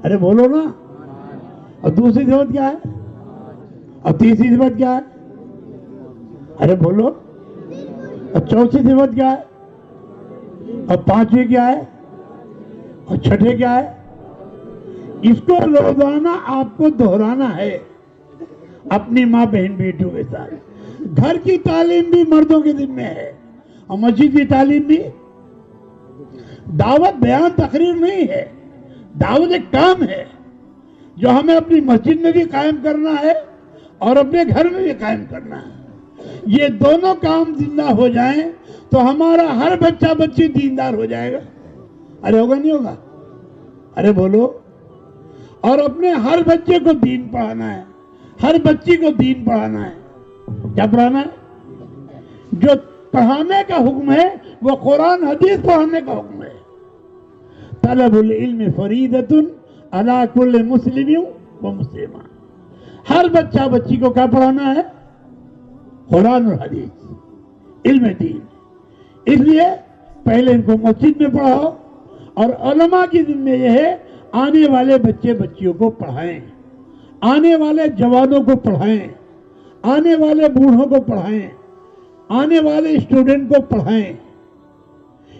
ارے بولو نا. اور دوسری صفت کیا ہے؟ اور تیسری صفت کیا ہے؟ ارے بولو. اور چوتھی صفت کیا ہے؟ اور 5ویں کیا ہے؟ اور 6ٹھے کیا ہے؟ اس کو روزانہ آپ کو دہرانا ہے اپنی ماں بہن بیٹیوں کے ساتھ. گھر کی تعلیم بھی مردوں کے ذمہ ہے, اور مسجد کی تعلیم بھی. دعوت بیان تقریر نہیں ہے, دعوت ایک کام ہے جو ہمیں اپنی مسجد میں بھی قائم کرنا ہے اور اپنے گھر میں بھی قائم کرنا ہے. یہ دونوں کام زندہ ہو جائیں تو ہمارا ہر بچہ بچی دیندار ہو جائے گا. ارے ہوگا نہیں ہوگا؟ ارے بولو. اور اپنے ہر بچے کو دین پڑھانا ہے, ہر بچی کو دین پڑھانا ہے. کیا پڑھانا ہے؟ جو پڑھانے کا حکم ہے وہ قرآن حدیث پڑھانے کا حکم ہے. طلب العلم فریضۃ علی کل مسلم و مسلمہ. ہر بچہ بچی کو کیا پڑھانا ہے؟ قرآن اور حدیث, علم دین. اس لیے پہلے ان کو مسجد میں پڑھاؤ, اور علماء کی ذمہ یہ ہے آنے والے بچے بچیوں کو پڑھائیں, آنے والے جوانوں کو پڑھائیں, آنے والے بوڑھوں کو پڑھائیں, آنے والے اسٹوڈنٹ کو پڑھائیں.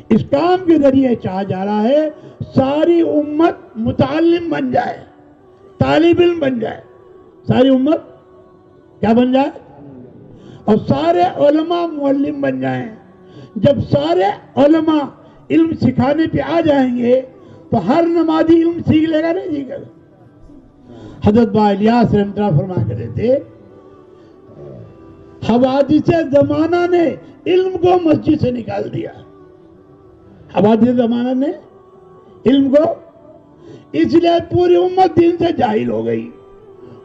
اس کام کے ذریعے چاہا جا رہا ہے ساری امت متعلم بن جائے, طالب علم بن جائے. ساری امت کیا بن جائے؟ اور سارے علماء معلم بن جائیں. جب سارے علماء علم سکھانے پہ آ جائیں گے تو ہر نمازی علم سیکھ لے گا, نہیں سیکھے گا. حضرت با الیاس رحمۃ اللہ فرما کرتے تھے حوادث زمانہ نے علم کو مسجد سے نکال دیا. حوادث زمانہ نے علم کو, اس لیے پوری امت دین سے جاہل ہو گئی.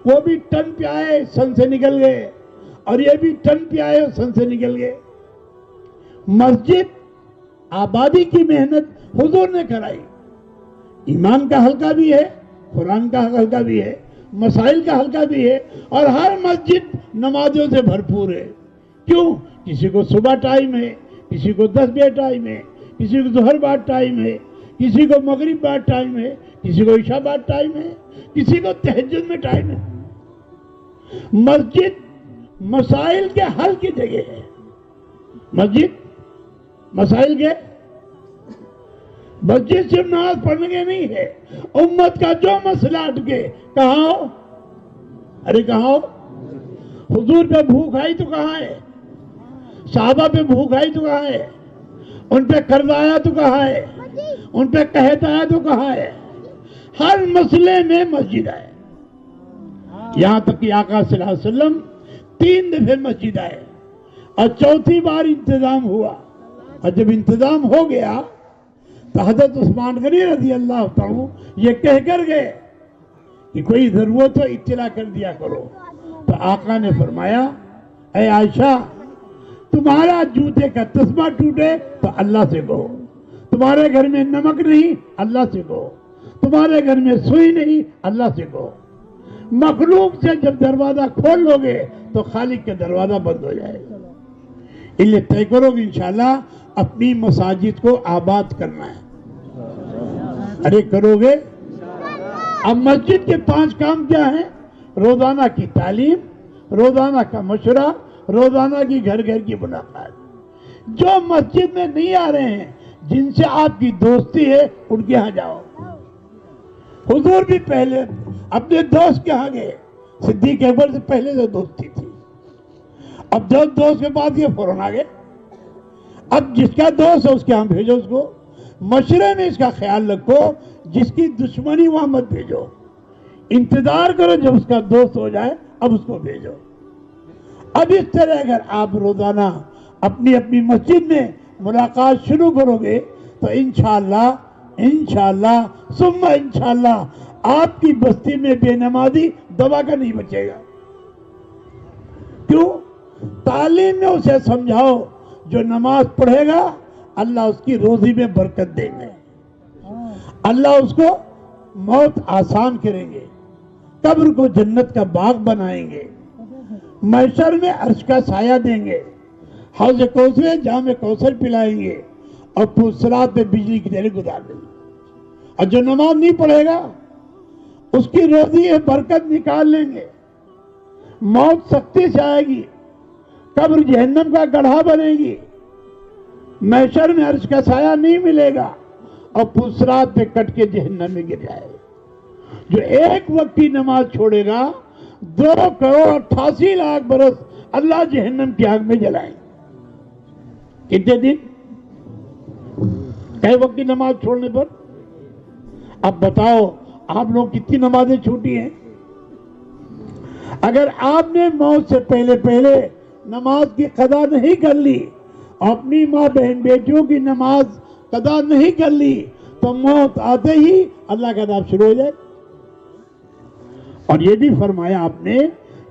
وہ بھی ٹن پہ آئے سن سے نکل گئے, اور یہ بھی ٹن پہ آئے سن سے نکل گئے. مسجد آبادی کی محنت حضور نے کرائی. ایمان کا حلقہ بھی ہے, قرآن کا حلقہ بھی ہے, مسائل کا حلقہ بھی ہے, اور ہر مسجد نمازوں سے بھرپور ہے. کیوں؟ کسی کو صبح ٹائم ہے, کسی کو 10 بجے ٹائم ہے, کسی کو ظہر بعد ٹائم ہے, کسی کو مغرب بعد ٹائم ہے, کسی کو عشاء بعد ٹائم ہے, کسی کو تہجد میں ٹائم ہے. مسجد مسائل کے حل کی جگہ ہے. مسجد مسائل کے, مسجد صرف نماز پڑھنے کے نہیں ہے. امت کا جو مسئلہ اٹکے کہاں ہو, ارے کہاں ہو. حضور پہ بھوک آئی تو کہاں ہے, صحابہ پہ بھوک آئی تو کہاں ہے, ان پہ قرض آیا تو کہاں ہے, ان پہ قحط آیا تو کہاں ہے. ہر مسئلے میں مسجد آئے. یہاں تک کہ آقا صلی اللہ علیہ وسلم 3 دفعے مسجد آئے, اور چوتھی بار انتظام ہوا. اور جب انتظام ہو گیا تو حضرت عثمان غنی رضی اللہ عنہ یہ کہہ کر گئے کہ کوئی ضرورت ہو اطلاع کر دیا کرو. تو آقا نے فرمایا اے عائشہ, تمہارا جوتے کا تسبہ ٹوٹے تو اللہ سے کہو, تمہارے گھر میں نمک نہیں اللہ سے کہو, تمہارے گھر میں سوئی نہیں اللہ سے کہو. مخلوق سے جب دروازہ کھول لو گے تو خالق کا دروازہ بند ہو جائے گا. اس لیے طے کرو کہ انشاءاللہ اپنی مساجد کو آباد کرنا ہے. ارے کرو گے. اب مسجد کے 5 کام کیا ہیں؟ روزانہ کی تعلیم, روزانہ کا مشورہ, روزانہ کی گھر گھر کی ملاقات. جو مسجد میں نہیں آ رہے ہیں, جن سے آپ کی دوستی ہے, ان کے ہاں جاؤ. حضور بھی پہلے اپنے دوست کے ہاں گئے. صدیق اکبر سے پہلے سے دوستی تھی. اب جب دوست کے بعد یہ فوراً آ گئے. اب جس کا دوست ہے اس کے ہاں بھیجو اس کو. مشورے میں اس کا خیال رکھو, جس کی دشمنی وہاں مت بھیجو. انتظار کرو جب اس کا دوست ہو جائے اب اس کو بھیجو. اب اس طرح اگر آپ روزانہ اپنی اپنی مسجد میں ملاقات شروع کرو گے تو انشاءاللہ ثم انشاءاللہ آپ کی بستی میں بے نمازی دوا کا نہیں بچے گا. کیوں؟ تعلیم میں اسے سمجھاؤ جو نماز پڑھے گا اللہ اس کی روزی میں برکت دیں گے, اللہ اس کو موت آسان کریں گے, قبر کو جنت کا باغ بنائیں گے, محشر میں عرش کا سایہ دیں گے, حوض کوثر جام کوثر پلائیں گے, اور پوسرات پہ بجلی کی طرح گزار دیں گے. اور جو نماز نہیں پڑھے گا اس کی روزی ہے برکت نکال لیں گے, موت سختی سے آئے گی, قبر جہنم کا گڑھا بنے گی, محشر میں عرش کا سایہ نہیں ملے گا, اور پوسرات پہ کٹ کے جہنم میں گر جائے گا. جو ایک وقت کی نماز چھوڑے گا 2,88,00,000 برس اللہ جہنم کی آگ میں جلائیں. کتنے دن؟ کئی وقت کی نماز چھوڑنے پر؟ اب بتاؤ آپ لوگ کتنی نمازیں چھوٹی ہیں؟ اگر آپ نے موت سے پہلے نماز کی قضا نہیں کر لی, اپنی ماں بہن بیٹیوں کی نماز قضا نہیں کر لی, تو موت آتے ہی اللہ کا عذاب شروع ہو جائے. اور یہ بھی فرمایا آپ نے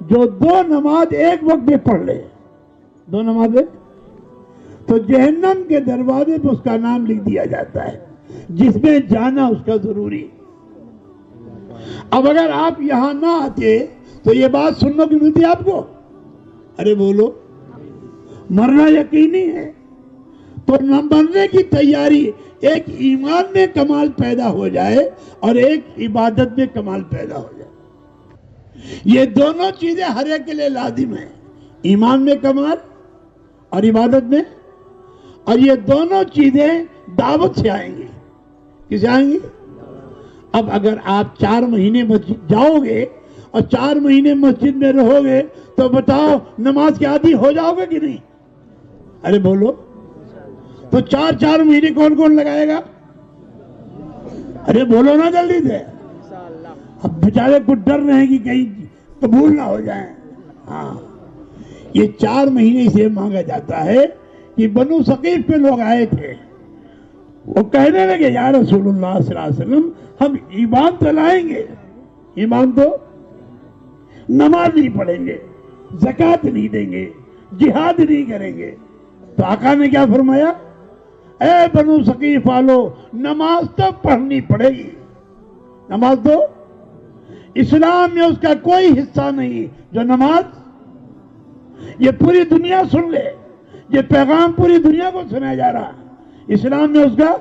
جو 2 نماز ایک وقت میں پڑھ لے, 2 نمازیں, تو جہنم کے دروازے پہ اس کا نام لکھ دیا جاتا ہے, جس میں جانا اس کا ضروری. اب اگر آپ یہاں نہ آتے تو یہ بات سننے کی ملتی آپ کو, ارے بولو مرنا یقینی ہے, تو نہ مرنے کی تیاری. ایک ایمان میں کمال پیدا ہو جائے اور ایک عبادت میں کمال پیدا ہو جائے. یہ دونوں چیزیں ہر ایک کے لیے لازم ہیں. ایمان میں کمال اور عبادت میں. اور یہ دونوں چیزیں دعوت سے آئیں گی. کس سے آئیں گی؟ اب اگر آپ 4 مہینے مسجد جاؤ گے اور 4 مہینے مسجد میں رہو گے تو بتاؤ نماز کے عادی ہو جاؤ گے کہ نہیں؟ ارے بولو. تو 4 مہینے کون کون لگائے گا؟ ارے بولو نا جلدی سے. اب بیچارے کو ڈر رہے کہ کہیں قبول نہ ہو جائیں. ہاں یہ 4 مہینے سے مانگا جاتا ہے کہ بنو ثقیف پہ لوگ آئے تھے. وہ کہنے لگے یا رسول اللہ صلی اللہ علیہ وسلم ہم ایمان تو لائیں گے, ایمان تو نماز نہیں پڑھیں گے, زکوٰۃ نہیں دیں گے, جہاد نہیں کریں گے. تو آقا نے کیا فرمایا؟ اے بنو ثقیف والو نماز تو پڑھنی پڑے گی. نماز تو اسلام میں اس کا کوئی حصہ نہیں جو نماز. یہ پوری دنیا سن لے, یہ پیغام پوری دنیا کو سنایا جا رہا ہے. اسلام میں اس کا,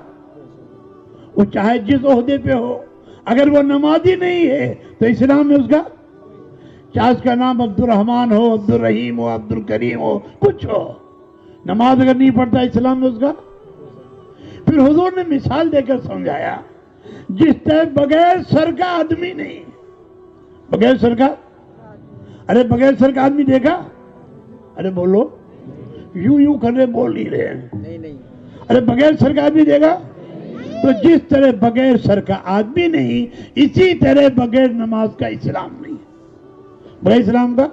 وہ چاہے جس عہدے پہ ہو, اگر وہ نمازی نہیں ہے تو اسلام میں اس کا, چاہے اس کا نام عبد الرحمن ہو, عبد الرحیم ہو, عبد الکریم ہو, کچھ ہو, نماز اگر نہیں پڑھتا اسلام میں اس کا. پھر حضور نے مثال دے کر سمجھایا, جس طرح بغیر سر کا آدمی نہیں, بغیر سر کا, ارے بغیر سر کا آدمی دیکھا؟ ارے بولو, یوں کر رہے, بول نہیں رہے ہیں. ارے بغیر سر کا آدمی دیکھا؟ تو جس طرح بغیر سر کا آدمی نہیں, اسی طرح بغیر نماز کا اسلام نہیں. بغیر اسلام کا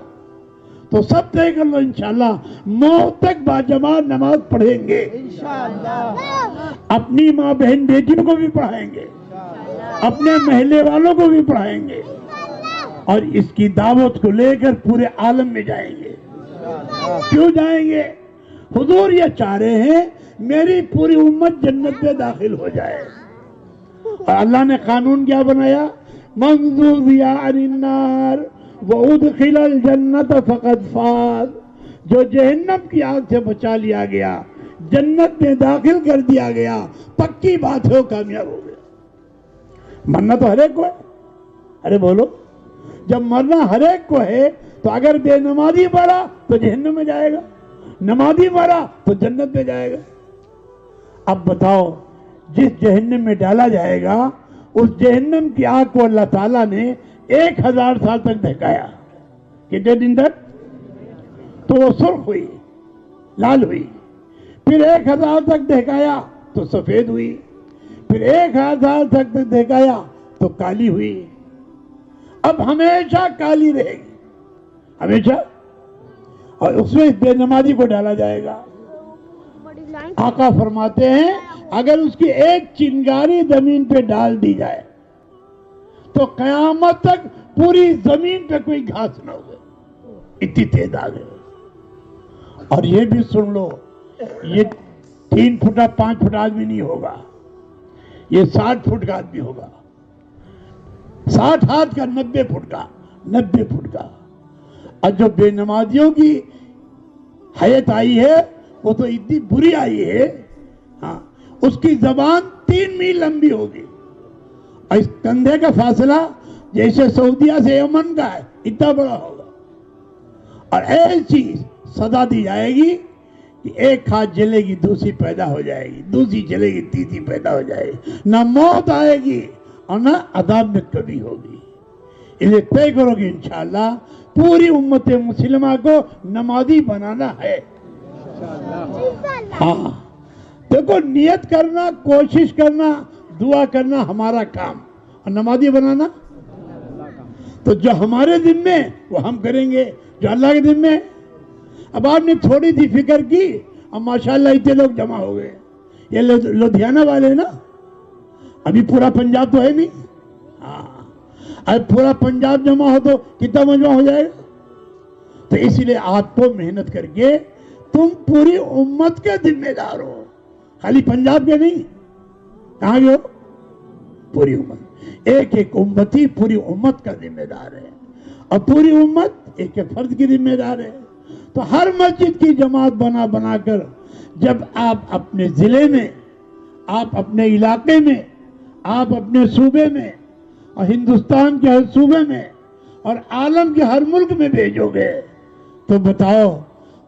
تو سب طے کر لو انشاءاللہ موت تک باجماعت نماز پڑھیں گے انشاءاللہ. اپنی ماں بہن بیٹیوں کو بھی پڑھائیں گے, اپنے محلے والوں کو بھی پڑھائیں گے, اور اس کی دعوت کو لے کر پورے عالم میں جائیں گے. کیوں جائیں گے؟ حضور یہ چاہ رہے ہیں میری پوری امت جنت میں داخل ہو جائے. اور اللہ نے قانون کیا بنایا؟ من زحزح عن النار وادخل الجنت فقد فاز. جو جہنم کی آگ سے بچا لیا گیا, جنت میں داخل کر دیا گیا, پکی بات ہے وہ کامیاب ہو گیا. مرنا تو ہر ایک کو ہے. ارے بولو, جب مرنا ہر ایک کو ہے تو اگر بے نمازی مرا تو جہنم میں جائے گا, نمازی مرا تو جنت میں جائے گا. اب بتاؤ, جس جہنم میں ڈالا جائے گا اس جہنم کی آگ کو اللہ تعالیٰ نے 1000 سال تک دہکایا. کتنے دن تک؟ تو وہ سرخ ہوئی, لال ہوئی. پھر 1000 تک دہکایا تو سفید ہوئی. پھر 1000 تک دہکایا تو کالی ہوئی. اب ہمیشہ کالی رہے گی, ہمیشہ. اور اس میں بے نمازی کو ڈالا جائے گا. آقا فرماتے ہیں اگر اس کی ایک چنگاری زمین پہ ڈال دی جائے تو قیامت تک پوری زمین پہ کوئی گھاس نہ ہوگا, اتنی تعداد ہے. اور یہ بھی سن لو, یہ 3 فٹا 5 فٹ آدمی نہیں ہوگا, یہ 60 فٹ کا آدمی ہوگا, 60 ہاتھ کا, 90 فٹ کا, 90 فٹ کا. اور جو بے نمازیوں کی حیت آئی ہے وہ تو اتنی بری آئی ہے, ہاں, اس کی زبان 3 میل لمبی ہوگی, اور اس کندھے کا فاصلہ جیسے سعودیہ سے یمن کا ہے اتنا بڑا ہوگا. اور ایسی سزا دی جائے گی کہ ایک ہاتھ جلے گی دوسری پیدا ہو جائے گی, دوسری جلے گی تیسری پیدا ہو جائے گی. نہ موت آئے گی اور نہ عذاب میں کمی ہوگی. اسے طے کرو گے انشاءاللہ پوری امت مسلمہ کو نمازی بنانا ہے. ہاں دیکھو, نیت کرنا, کوشش کرنا, دعا کرنا ہمارا کام, اور نمازی بنانا تو جو ہمارے ذمے وہ ہم کریں گے, جو اللہ کے ذمے. اب آپ نے تھوڑی سی فکر کی, اب ماشاءاللہ اتنے لوگ جمع ہو گئے. یہ لدھیانہ والے نا, ابھی پورا پنجاب تو ہے نہیں. ہاں, اب پورا پنجاب جمع ہو تو کتنا مجمع ہو جائے گا. تو اسی لیے آپ کو محنت کر کے تم پوری امت کے ذمہ دار ہو, خالی پنجاب کے نہیں. کہاں گئے ہو؟ پوری امت. ایک ایک امتی پوری امت کا ذمہ دار ہے, اور پوری امت ایک ایک فرد کی ذمہ دار ہے. تو ہر مسجد کی جماعت بنا کر جب آپ اپنے ضلع میں, آپ اپنے علاقے میں, آپ اپنے صوبے میں, اور ہندوستان کے ہر صوبے میں, اور عالم کے ہر ملک میں بھیجو گے تو بتاؤ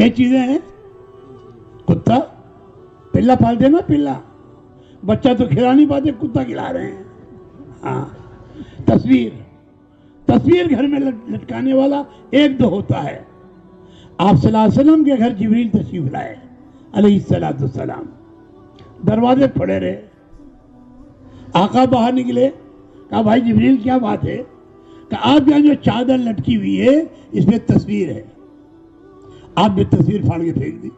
کئی چیزیں ہیں. کتا پلا پالتے نا, پلا بچہ تو کھلا نہیں پاتے, کتا کھلا رہے ہیں. ہاں, تصویر گھر میں لٹکانے والا ایک دو ہوتا ہے. آپ صلی اللہ علیہ وسلم کے گھر جبریل تشریف لائے علیہ السلام. دروازے پڑے رہے. آقا باہر نکلے, کہا بھائی جبریل کیا بات ہے؟ کہا آپ یہاں جو چادر لٹکی ہوئی ہے اس میں تصویر ہے. آپ نے تصویر پھاڑ کے پھینک دی.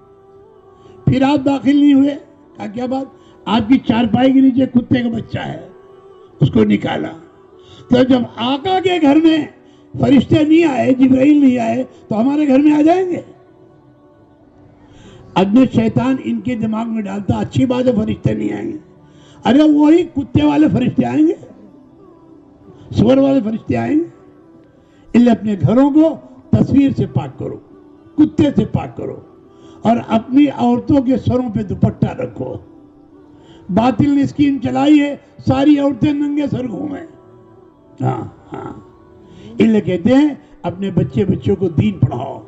پھر آپ داخل نہیں ہوئے. کہا کیا بات؟ آپ کی چارپائی کے نیچے کتے کا بچہ ہے, اس کو نکالا. تو جب آقا کے گھر میں فرشتے نہیں آئے, جبرائیل نہیں آئے, تو ہمارے گھر میں آ جائیں گے؟ ادنے شیطان ان کے دماغ میں ڈالتا اچھی بات ہے فرشتے نہیں آئیں گے. ارے وہی کتے والے فرشتے آئیں گے, سور والے فرشتے آئیں گے. اس لیے اپنے گھروں کو تصویر سے پاک کرو, کتے سے پاک کرو, اور اپنی عورتوں کے سروں پہ دوپٹہ رکھو. باطل نے اسکیم چلائی ہے, ساری عورتیں ننگے سر گھومیں. ہاں, اس لیے کہتے ہیں اپنے بچوں کو دین پڑھاؤ,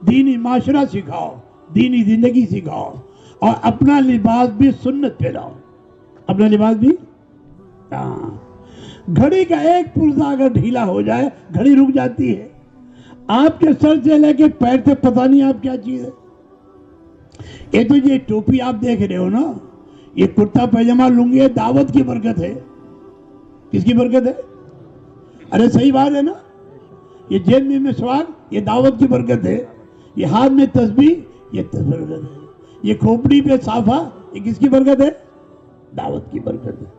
دینی معاشرہ سکھاؤ, دینی زندگی سکھاؤ, اور اپنا لباس بھی سنت پہ لاؤ. اپنا لباس بھی. گھڑی کا ایک پرزہ اگر ڈھیلا ہو جائے گھڑی رک جاتی ہے. آپ کے سر سے لے کے پیر تک پتہ نہیں آپ کیا چیز ہے. یہ تو یہ ٹوپی آپ دیکھ رہے ہو نا, یہ کرتا پیجامہ لنگی دعوت کی برکت ہے. کس کی برکت ہے؟ ارے صحیح بات ہے نا. یہ جیب میں مسواک, یہ دعوت کی برکت ہے. یہ ہاتھ میں تسبیح, یہ برکت ہے. یہ کھوپڑی پہ صافہ, یہ کس کی برکت ہے؟ دعوت کی برکت ہے.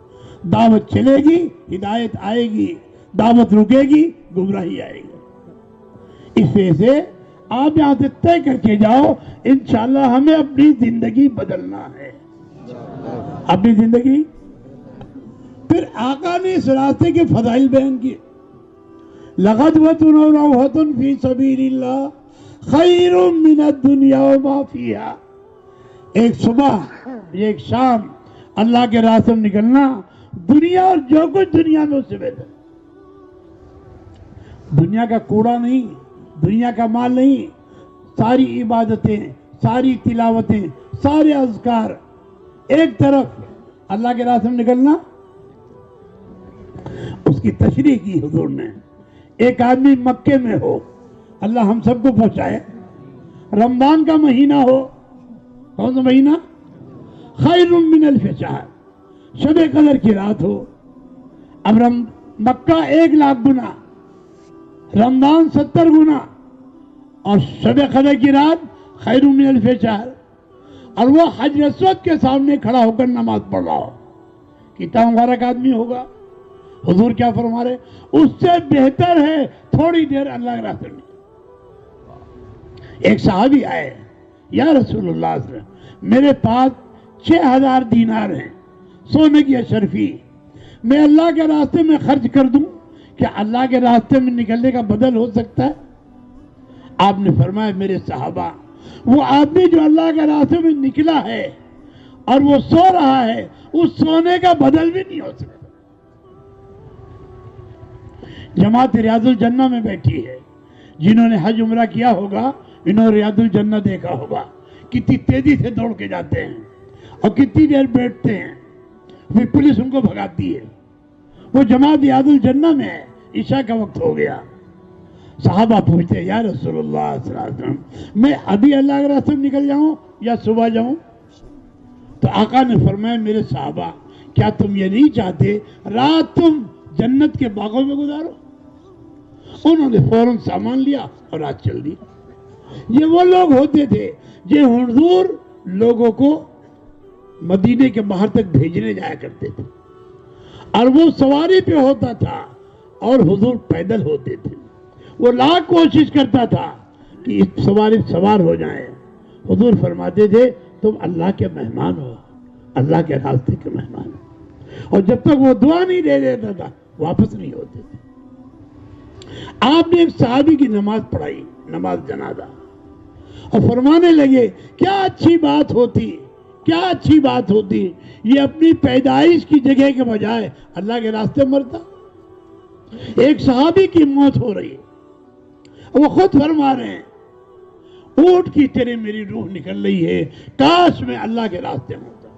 دعوت چلے گی ہدایت آئے گی, دعوت رکے گی گمراہی آئے گی. اس وجہ سے آپ یہاں سے طے کر کے جاؤ, انشاءاللہ ہمیں اپنی زندگی بدلنا ہے. اپنی زندگی. پھر آقا نے اس راستے کے فضائل بیان کیے. لَغَدْوَةٌ وَرَوْحَةٌ فِي سَبِيلِ اللَّهِ خَيْرٌ مِّنَ الدُّنْيَا وَمَا فِيهَا. ایک صبح ایک شام اللہ کے راستے میں نکلنا دنیا اور جو کچھ دنیا میں اس سے بہتر. دنیا کا کوڑا نہیں, دنیا کا مال نہیں, ساری عبادتیں, ساری تلاوتیں, سارے اذکار ایک طرف, اللہ کے راستے میں نکلنا. اس کی تشریح کی حضور نے. ایک آدمی مکے میں ہو, اللہ ہم سب کو پہنچائے, رمضان کا مہینہ ہو, کون سا مہینہ؟ خیر من الف شہر, شب قدر کی رات ہو. اب مکہ 1,00,000 گنا, رمضان 70 گنا, اور شب قدر کی رات خیر من الف شہر. اور وہ حجر اسود کے سامنے کھڑا ہو کر نماز پڑھ رہا ہو, کتنا مبارک آدمی ہوگا. حضور کیا فرما رہے؟ اس سے بہتر ہے تھوڑی دیر اللہ کے راستے میں. ایک صحابی آئے, یا رسول اللہ صلی اللہ علیہ وسلم, میرے پاس 6,000 دینار ہیں, سونے کی اشرفی, میں اللہ کے راستے میں خرچ کر دوں, کیا اللہ کے راستے میں نکلنے کا بدل ہو سکتا ہے؟ آپ نے فرمایا میرے صحابہ, وہ آدمی جو اللہ کے راستے میں نکلا ہے اور وہ سو رہا ہے, اس سونے کا بدل بھی نہیں ہو سکتا. جماعت ریاض الجنہ میں بیٹھی ہے, جنہوں نے حج عمرہ کیا ہوگا انہوں نے ریاض الجنہ دیکھا ہوگا. کتنی تیزی سے دوڑ کے جاتے ہیں اور کتنی دیر بیٹھتے ہیں, پھر پولیس ان کو بھگاتی ہے. وہ جماعت ریاض الجنہ میں ہے, عشاء کا وقت ہو گیا. صحابہ پوچھتے ہیں یا رسول اللہ صلی اللہ علیہ وسلم, میں ابھی اللہ کے راستے میں نکل جاؤں یا صبح جاؤں؟ تو آقا نے فرمایا میرے صحابہ, کیا تم یہ نہیں چاہتے رات تم جنت کے باغوں میں گزارو؟ انہوں نے فوراً سامان لیا اور رات چل دی. یہ وہ لوگ ہوتے تھے جو حضور لوگوں کو مدینے کے باہر تک بھیجنے جایا کرتے تھے, اور وہ سواری پہ ہوتا تھا اور حضور پیدل ہوتے تھے. وہ لاکھ کوشش کرتا تھا کہ اس سواری سوار ہو جائیں. حضور فرماتے تھے تم اللہ کے مہمان ہو, اللہ کے راستے کے مہمان ہو. اور جب تک وہ دعا نہیں دے دیتا تھا واپس نہیں ہوتے تھے. آپ نے ایک صحابی کی نماز پڑھائی, نماز جنازہ, اور فرمانے لگے کیا اچھی بات ہوتی, کیا اچھی بات ہوتی, یہ اپنی پیدائش کی جگہ کے بجائے اللہ کے راستے مرتا. ایک صحابی کی موت ہو رہی ہے, وہ خود فرما رہے ہیں, اونٹ کی طرح میری روح نکل رہی ہے، کاش میں اللہ کے راستے میں ہوتا۔